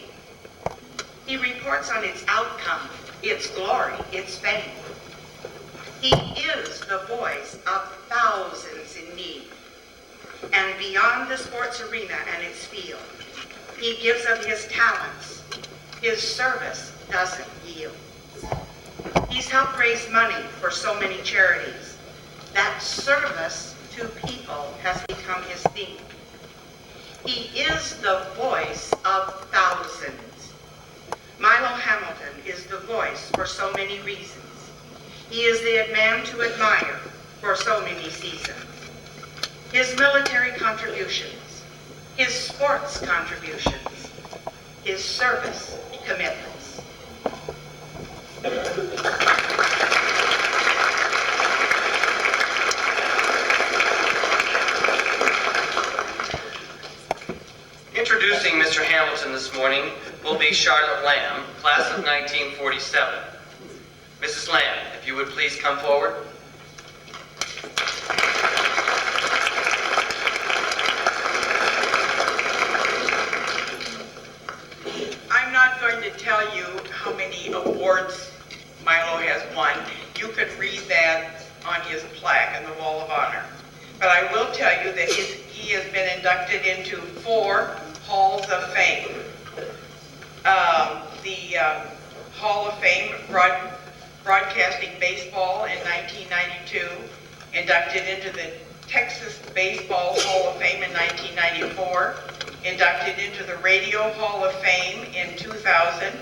He reports on its outcome, its glory, its fame. He is the voice of thousands in need. And beyond the sports arena and its field, he gives of his talents. His service doesn't yield. He's helped raise money for so many charities. That service to people has become his theme. He is the voice of thousands. Milo Hamilton is the voice for so many reasons. He is the man to admire for so many seasons. His military contributions, his sports contributions, his service commitments. Introducing Mr. Hamilton this morning will be Charlotte Lamb, class of 1947. Mrs. Lamb, if you would please come forward. I'm not going to tell you how many awards Milo has won. You could read that on his plaque in the Wall of Honor. But I will tell you that he has been inducted into 4 Halls of Fame. The Hall of Fame, Broadcasting Baseball in 1992, inducted into the Texas Baseball Hall of Fame in 1994, inducted into the Radio Hall of Fame in 2000,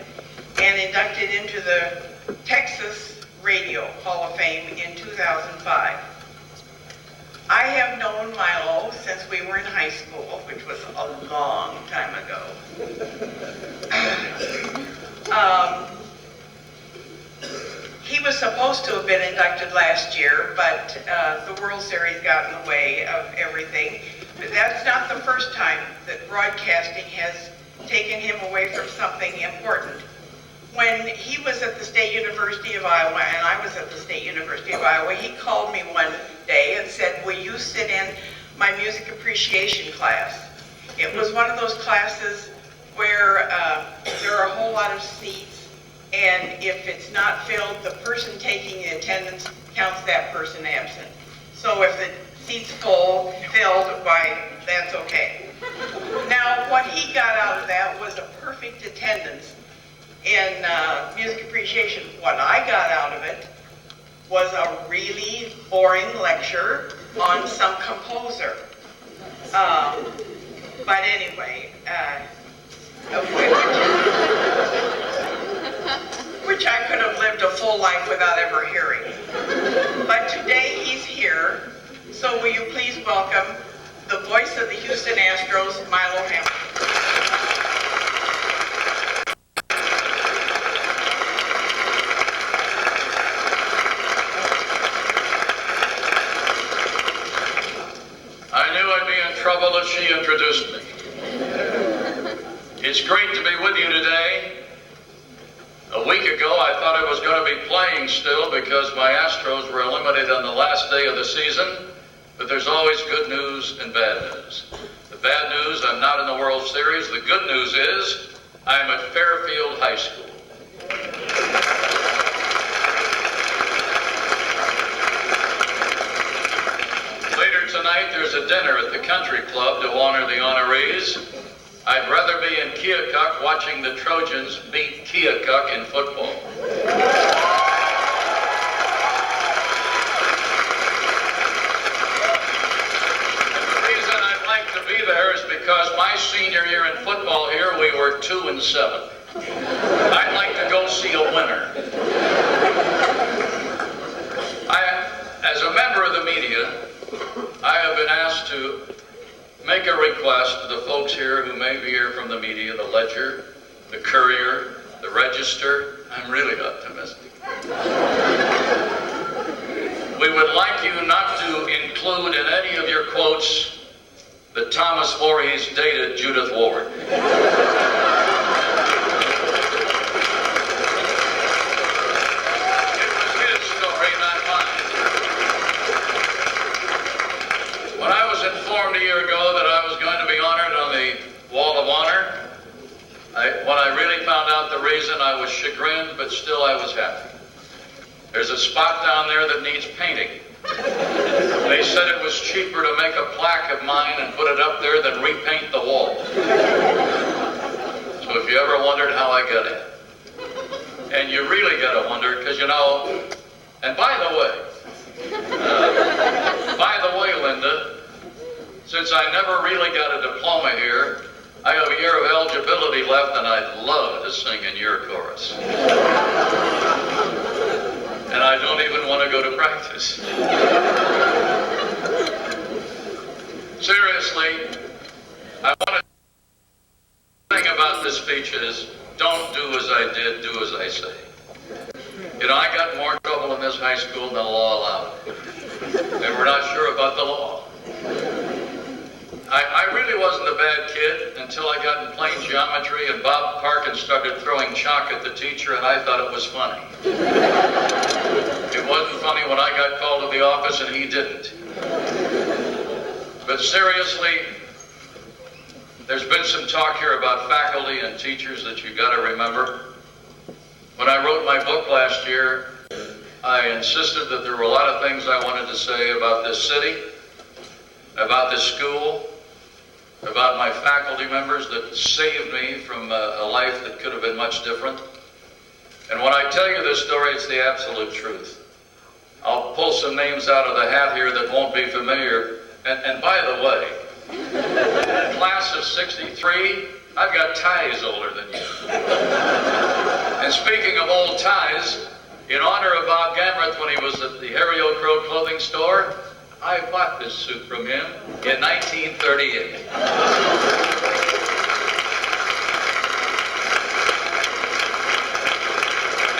and inducted into the Texas Radio Hall of Fame in 2005. I have known Milo since we were in high school, which was a long time ago. He was supposed to have been inducted last year, but the World Series got in the way of everything. But that's not the first time that broadcasting has taken him away from something important. When he was at the State University of Iowa, and I was at the State University of Iowa, he called me one day and said, "Will you sit in my music appreciation class?" It was one of those classes where there are a whole lot of seats, and if it's not filled, the person taking the attendance counts that person absent. So if the seat's filled, why, that's okay. Now, what he got out of that was a perfect attendance in music appreciation. What I got out of it was a really boring lecture on some composer. But anyway, which I could have lived a full life without ever hearing. But today he's here, so will you please welcome the voice of the Houston Astros, Milo Hamilton. I knew I'd be in trouble if she introduced me. It's great to be with you today. A week ago, I thought I was going to be playing still because my Astros were eliminated on the last day of the season, but there's always good news and bad news. The bad news, I'm not in the World Series. The good news is I'm at Fairfield High School. Later tonight, there's a dinner at the country club to honor the honorees. I'd rather be in Keokuk watching the Trojans beat Keokuk in football. And the reason I'd like to be there is because my senior year in football here, we were 2-7. I'd like to go see a winner. As a member of the media, I have been asked to make a request to the folks here who may be here from the media, the Ledger, the Courier, the Register. I'm really optimistic. We would like you not to include in any of your quotes that Thomas Voorhees dated Judith Ward. And when I really found out the reason, I was chagrined, but still I was happy. There's a spot down there that needs painting. They said it was cheaper to make a plaque of mine and put it up there than repaint the wall. So if you ever wondered how I got it, and you really gotta wonder, because you know, and by the way, Linda, since I never really got a diploma here, I have a year of eligibility left, and I'd love to sing in your chorus. And I don't even want to go to practice. Seriously, I want to thing about this speech is, don't do as I did, do as I say. You know, I got more trouble in this high school than the law allowed. They were not sure about the law. I really wasn't a bad kid until I got in plain geometry and Bob Parkin started throwing chalk at the teacher and I thought it was funny. It wasn't funny when I got called to the office and he didn't. But seriously, there's been some talk here about faculty and teachers that you've got to remember. When I wrote my book last year, I insisted that there were a lot of things I wanted to say about this city, about this school, about my faculty members that saved me from a life that could have been much different. And when I tell you this story, it's the absolute truth. I'll pull some names out of the hat here that won't be familiar. And by the way, class of 63, I've got ties older than you. And speaking of old ties, in honor of Bob Gamrath when he was at the Harry O. Crow clothing store, I bought this suit from him in 1938.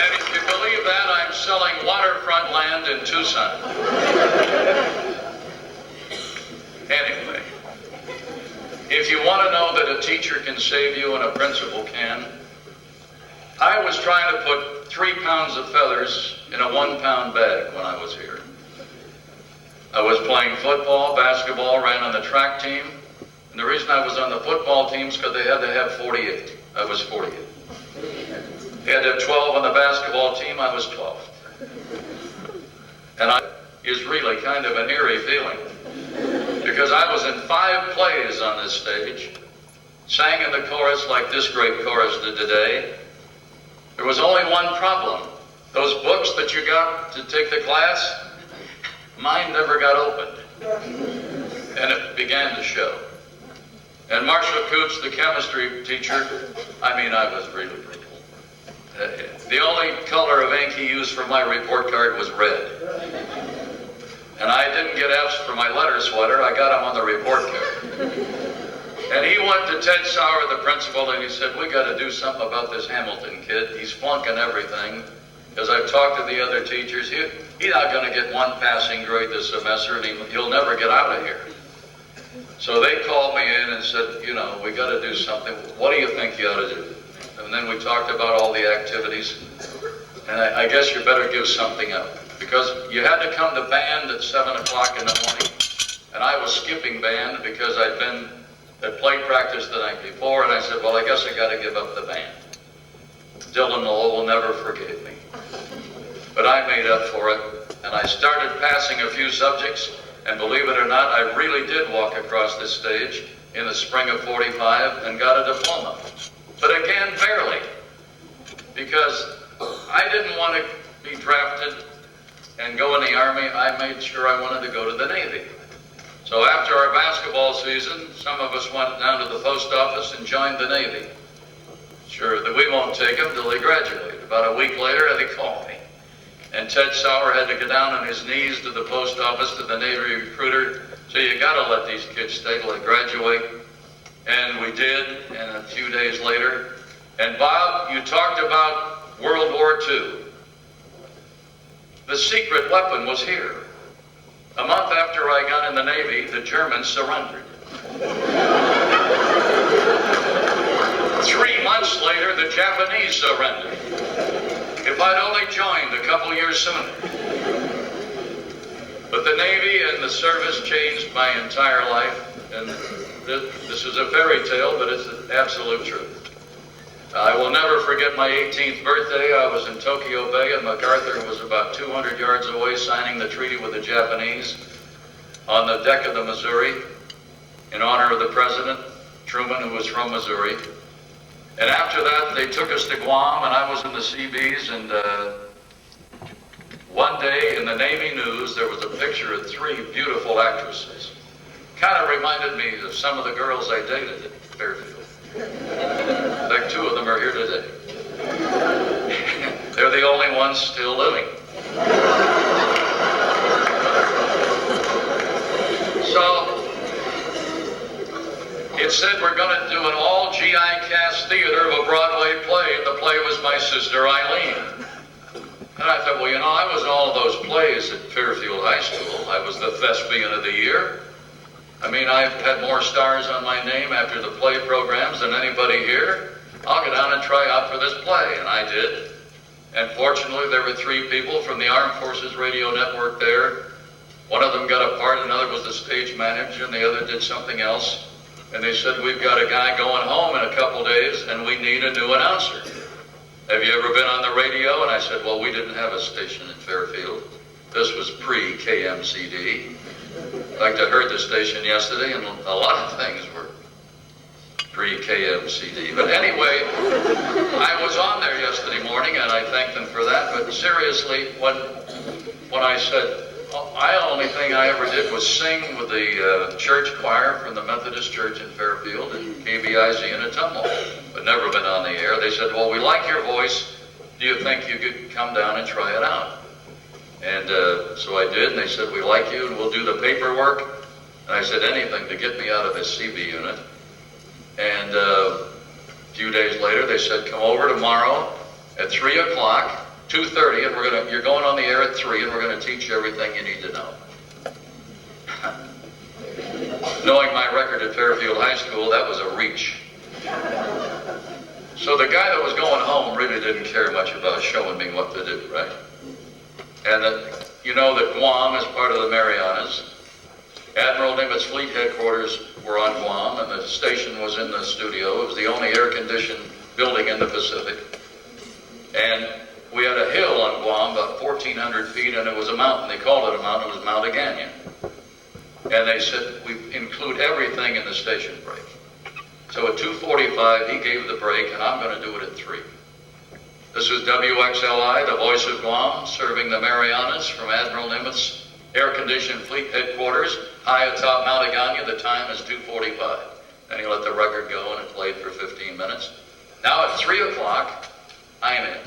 And if you believe that, I'm selling waterfront land in Tucson. Anyway, if you want to know that a teacher can save you and a principal can, I was trying to put 3 pounds of feathers in a 1 pound bag when I was here. I was playing football, basketball, ran on the track team, and the reason I was on the football team is because they had to have 48. I was 48. They had to have 12 on the basketball team, I was 12th. And is really kind of an eerie feeling, because I was in 5 plays on this stage, sang in the chorus like this great chorus did today. There was only one problem. Those books that you got to take the class, mine never got opened. And it began to show. And Marshall Coops, the chemistry teacher, I was really brutal. The only color of ink he used for my report card was red. And I didn't get F's for my letter sweater, I got them on the report card. And he went to Ted Sauer, the principal, and he said, we got to do something about this Hamilton kid. He's flunking everything. As I've talked to the other teachers, he's not going to get 1 passing grade this semester, and he'll never get out of here. So they called me in and said, you know, we got to do something. What do you think you ought to do? And then we talked about all the activities. And I guess you better give something up. Because you had to come to band at 7 o'clock in the morning. And I was skipping band because I'd been at play practice the night before. And I said, well, I guess I got to give up the band. Dylan Lowell will never forgive me. But I made up for it. And I started passing a few subjects. And believe it or not, I really did walk across this stage in the spring of '45 and got a diploma. But again, barely. Because I didn't want to be drafted and go in the Army. I made sure I wanted to go to the Navy. So after our basketball season, some of us went down to the post office and joined the Navy. Sure that we won't take them till they graduate. About a week later, they called me. And Ted Sauer had to go down on his knees to the post office, to the Navy recruiter, so you got to let these kids stay till they graduate. And we did, and a few days later. And Bob, you talked about World War II. The secret weapon was here. A month after I got in the Navy, the Germans surrendered. 3 months later, the Japanese surrendered. If I'd only joined a couple years sooner. But the Navy and the service changed my entire life. And this is a fairy tale, but it's the absolute truth. I will never forget my 18th birthday. I was in Tokyo Bay, and MacArthur was about 200 yards away signing the treaty with the Japanese on the deck of the Missouri in honor of the President, Truman, who was from Missouri. And after that, they took us to Guam, and I was in the Seabees, and one day in the Navy News, there was a picture of 3 beautiful actresses. Kind of reminded me of some of the girls I dated at Fairfield. In fact, 2 of them are here today. They're the only ones still living. So, it said we're going to do an all-GI cast theater of a Broadway play, and the play was My Sister Eileen. And I thought, well, you know, I was in all of those plays at Fairfield High School. I was the thespian of the year. I mean, I've had more stars on my name after the play programs than anybody here. I'll go down and try out for this play, and I did. And fortunately, there were 3 people from the Armed Forces Radio Network there. One of them got a part, another was the stage manager, and the other did something else. And they said, we've got a guy going home in a couple days, and we need a new announcer. Have you ever been on the radio? And I said, well, we didn't have a station in Fairfield. This was pre-KMCD. In fact, I heard the station yesterday, and a lot of things were pre-KMCD. But anyway, I was on there yesterday morning, and I thanked them for that. But seriously, when I said, the only thing I ever did was sing with the church choir from the Methodist Church in Fairfield and KBIZ in Ottumwa, but never been on the air. They said, well, we like your voice. Do you think you could come down and try it out? And so I did, and they said, we like you, and we'll do the paperwork. And I said, anything to get me out of this CB unit. And a few days later, they said, come over tomorrow at 3 o'clock, 2:30, and you're going on the air at 3, and we're going to teach you everything you need to know. Knowing my record at Fairfield High School, that was a reach. So the guy that was going home really didn't care much about showing me what to do, right? And you know that Guam is part of the Marianas. Admiral Nimitz Fleet Headquarters were on Guam, and the station was in the studio. It was the only air-conditioned building in the Pacific. And we had a hill on Guam, about 1,400 feet, and it was a mountain. They called it a mountain. It was Mount Aganya. And they said, we include everything in the station break. So at 2:45, he gave the break, and I'm going to do it at 3. This is WXLI, the voice of Guam, serving the Marianas from Admiral Nimitz Air-Conditioned Fleet Headquarters, high atop Mount Aganya. The time is 2:45. And he let the record go, and it played for 15 minutes. Now at 3 o'clock, I'm in.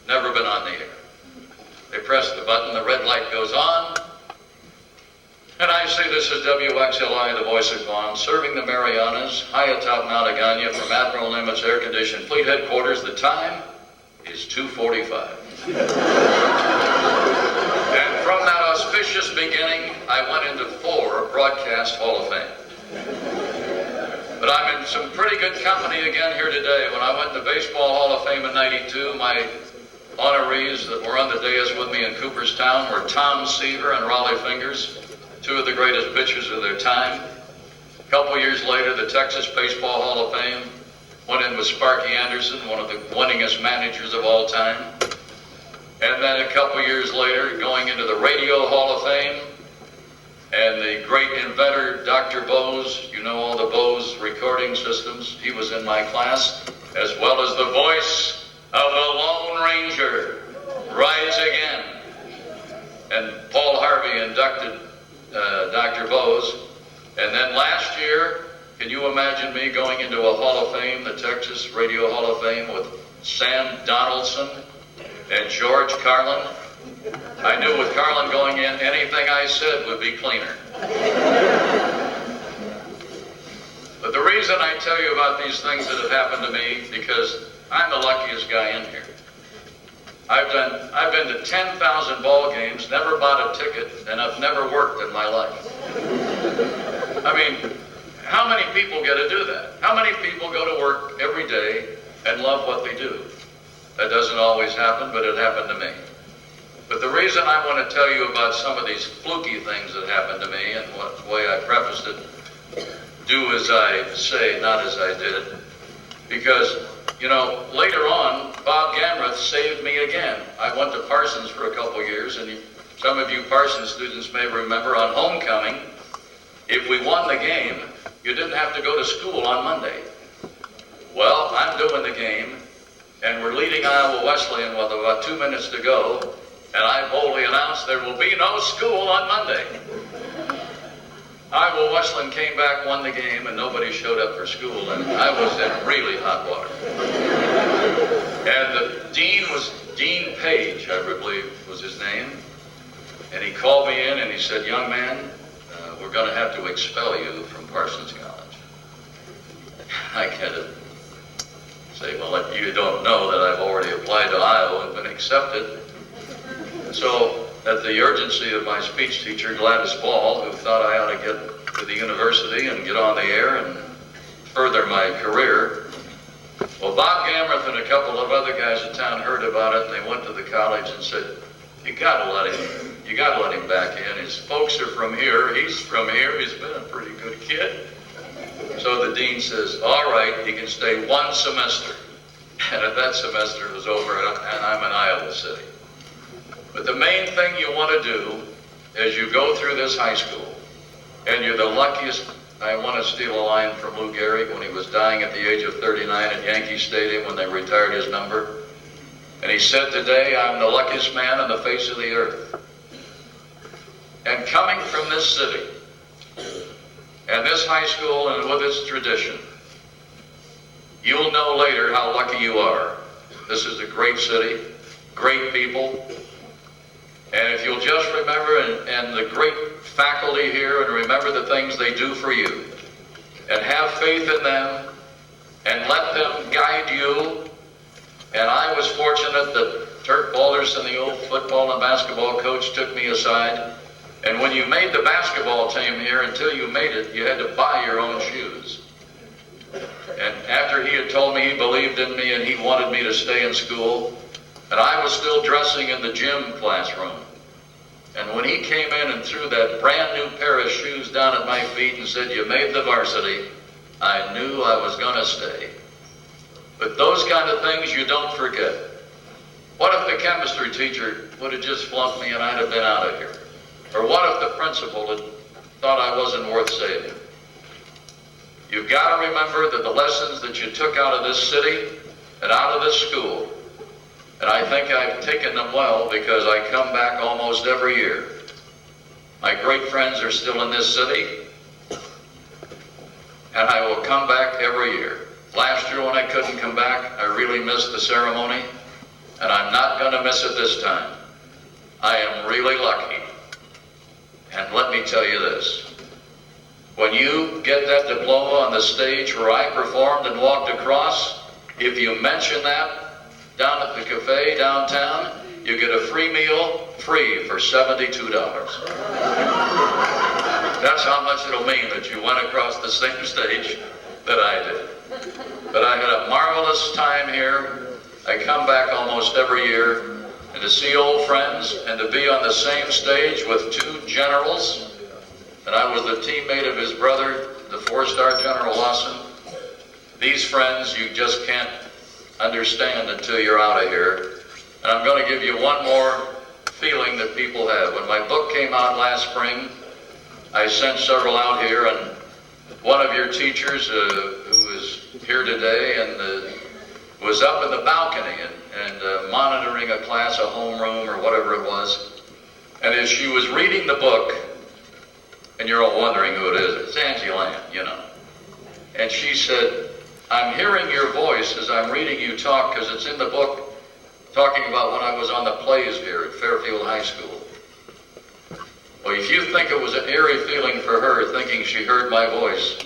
Never been on the air. They press the button, the red light goes on, and I say, this is WXLI, the voice of Guam, serving the Marianas, high atop Mount Aganya from Admiral Nimitz Air-Conditioned Fleet Headquarters. The time is 2:45. And from that auspicious beginning, I went into 4 Broadcast Hall of Fame. But I'm in some pretty good company again here today. When I went to Baseball Hall of Fame in '92, my honorees that were on the dais with me in Cooperstown were Tom Seaver and Raleigh Fingers, 2 of the greatest pitchers of their time. A couple years later, the Texas Baseball Hall of Fame went in with Sparky Anderson, one of the winningest managers of all time. And then a couple years later, going into the Radio Hall of Fame, and the great inventor, Dr. Bose, you know all the Bose recording systems, he was in my class, as well as the voice of the Lone Ranger, Rides Again. And Paul Harvey inducted Dr. Bose. And then last year, can you imagine me going into a Hall of Fame, the Texas Radio Hall of Fame, with Sam Donaldson and George Carlin? I knew with Carlin going in, anything I said would be cleaner. But the reason I tell you about these things that have happened to me, because I'm the luckiest guy in here. I've been to 10,000 ball games, never bought a ticket, and I've never worked in my life. I mean, how many people get to do that? How many people go to work every day and love what they do? That doesn't always happen, but it happened to me. But the reason I want to tell you about some of these fluky things that happened to me, and what way I prefaced it, do as I say, not as I did, because You know, later on, Bob Gamrath saved me again. I went to Parsons for a couple years, and some of you Parsons students may remember on homecoming, if we won the game, you didn't have to go to school on Monday. Well, I'm doing the game, and we're leading Iowa Wesleyan with about 2 minutes to go, and I boldly announced there will be no school on Monday. Iowa Wesleyan came back, won the game, and nobody showed up for school, and I was in really hot water. And the dean was Dean Page, I believe was his name, and he called me in and he said, "Young man, we're going to have to expel you from Parsons College." I kind of say, "Well, you don't know that I've already applied to Iowa and been accepted." So, at the urgency of my speech teacher, Gladys Ball, who thought I ought to get to the university and get on the air and further my career, well, Bob Gamrath and a couple of other guys in town heard about it, and they went to the college and said, you gotta let him back in. His folks are from here, he's from here, he's been a pretty good kid. So the dean says, all right, he can stay 1 semester. And if that semester was over, and I'm in Iowa City. But the main thing you want to do as you go through this high school, and you're the luckiest. I want to steal a line from Lou Gehrig when he was dying at the age of 39 at Yankee Stadium when they retired his number. And he said, today, I'm the luckiest man on the face of the earth. And coming from this city, and this high school, and with its tradition, you'll know later how lucky you are. This is a great city, great people. And if you'll just remember, and the great faculty here, and remember the things they do for you, and have faith in them, and let them guide you. And I was fortunate that Turk Balderson, the old football and basketball coach, took me aside. And when you made the basketball team here, until you made it, you had to buy your own shoes. And after he had told me he believed in me and he wanted me to stay in school, and I was still dressing in the gym classroom. And when he came in and threw that brand new pair of shoes down at my feet and said, you made the varsity, I knew I was going to stay. But those kind of things you don't forget. What if the chemistry teacher would have just flunked me and I'd have been out of here? Or what if the principal had thought I wasn't worth saving? You've got to remember that the lessons that you took out of this city and out of this school, and I think I've taken them well because I come back almost every year. My great friends are still in this city, and I will come back every year. Last year when I couldn't come back, I really missed the ceremony, and I'm not going to miss it this time. I am really lucky. And let me tell you this. When you get that diploma on the stage where I performed and walked across, if you mention that down at the cafe downtown, you get a free meal, free for $72. That's how much it'll mean that you went across the same stage that I did. But I had a marvelous time here. I come back almost every year, and to see old friends and to be on the same stage with 2 generals, and I was the teammate of his brother, the 4-star General Lawson. These friends you just can't understand until you're out of here. And I'm going to give you one more feeling that people have. When my book came out last spring, I sent several out here, and one of your teachers who is here today and was up in the balcony and monitoring a class, a homeroom or whatever it was. And as she was reading the book, and you're all wondering who it is, it's Angie Land, you know. And she said, I'm hearing your voice as I'm reading you talk, because it's in the book talking about when I was on the plays here at Fairfield High School. Well, if you think it was an eerie feeling for her, thinking she heard my voice,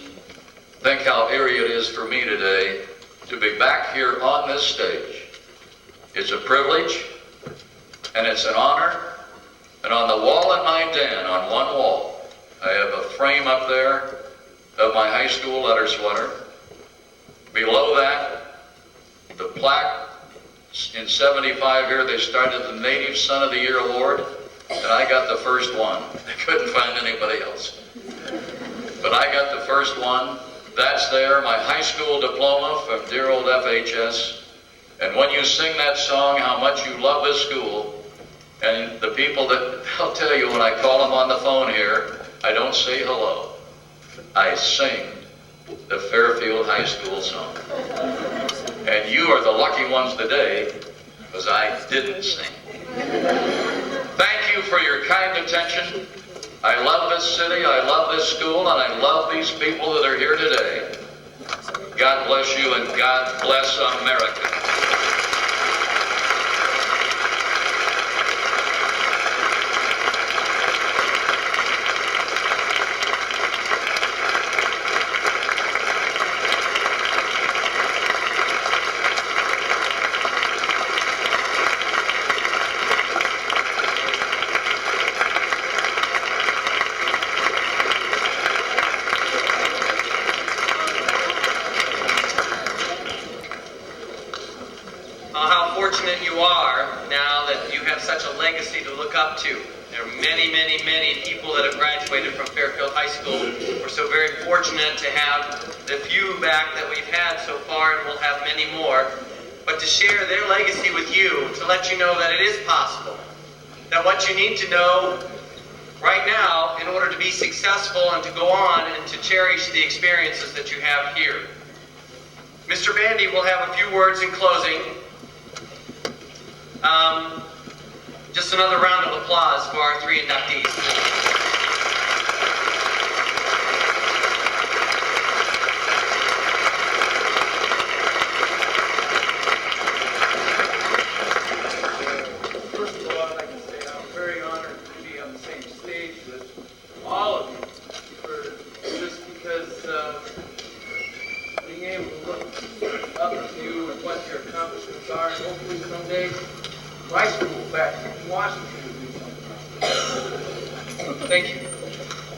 think how eerie it is for me today to be back here on this stage. It's a privilege, and it's an honor. And on the wall in my den, on one wall, I have a frame up there of my high school letter sweater. Below that, the plaque. In 75 here, they started the Native Son of the Year Award, and I got the first one. I couldn't find anybody else. But I got the first one, That's there, my high school diploma from dear old FHS. And when you sing that song, how much you love this school, and the people that, I'll tell you, when I call them on the phone here, I don't say hello. I sing the Fairfield High School song. And you are the lucky ones today, because I didn't sing. Thank you for your kind attention. I love this city, I love this school, and I love these people that are here today. God bless you, and God bless America. You are now that you have such a legacy to look up to. There are many, many, many people that have graduated from Fairfield High School. We're so very fortunate to have the few back that we've had so far, and we'll have many more. But to share their legacy with you, to let you know that it is possible. That what you need to know right now in order to be successful and to go on and to cherish the experiences that you have here. Mr. Bandy will have a few words in closing. Just another round of applause for our three inductees. First of all, I'd like to say I'm very honored to be on the same stage with all of you, just because being able to look up to you and what your accomplishments are, and hopefully someday my school back in Washington will do something. Thank you.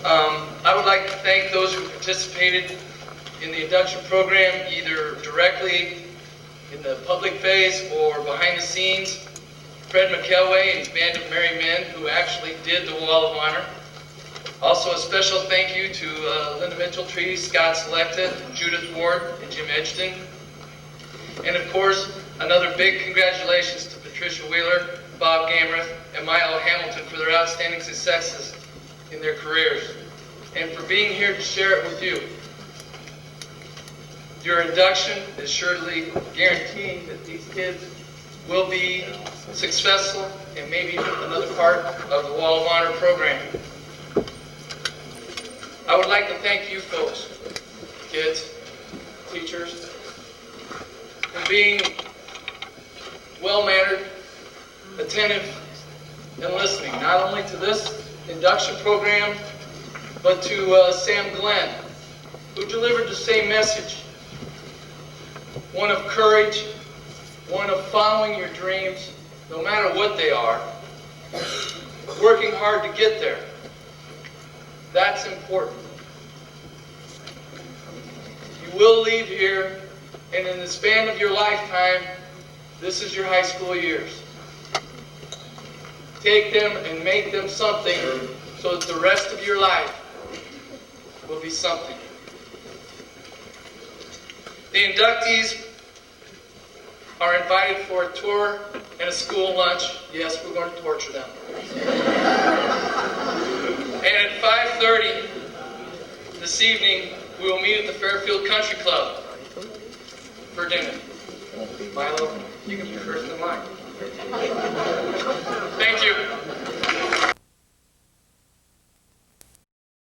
I would like to thank those who participated in the induction program, either directly in the public phase or behind the scenes. Fred McElway and his band of merry men who actually did the Wall of Honor. Also a special thank you to Linda Mitcheltree, Scott Slechta, Judith Ward, and Jim Edgerton. And of course, another big congratulations to Patricia Wheeler, Bob Gamrath, and Milo Hamilton for their outstanding successes in their careers, and for being here to share it with you. Your induction is surely guaranteeing that these kids will be successful and maybe another part of the Wall of Honor program. I would like to thank you folks, kids, teachers, for being well-mannered, attentive, and listening, not only to this induction program, but to Sam Glenn, who delivered the same message. One of courage, one of following your dreams, no matter what they are, working hard to get there. That's important. You will leave here, and in the span of your lifetime, this is your high school years. Take them and make them something so that the rest of your life will be something. The inductees are invited for a tour and a school lunch. Yes, we're going to torture them. And at 5:30 this evening, we will meet at the Fairfield Country Club for dinner. Milo, you can be first in line. Thank you.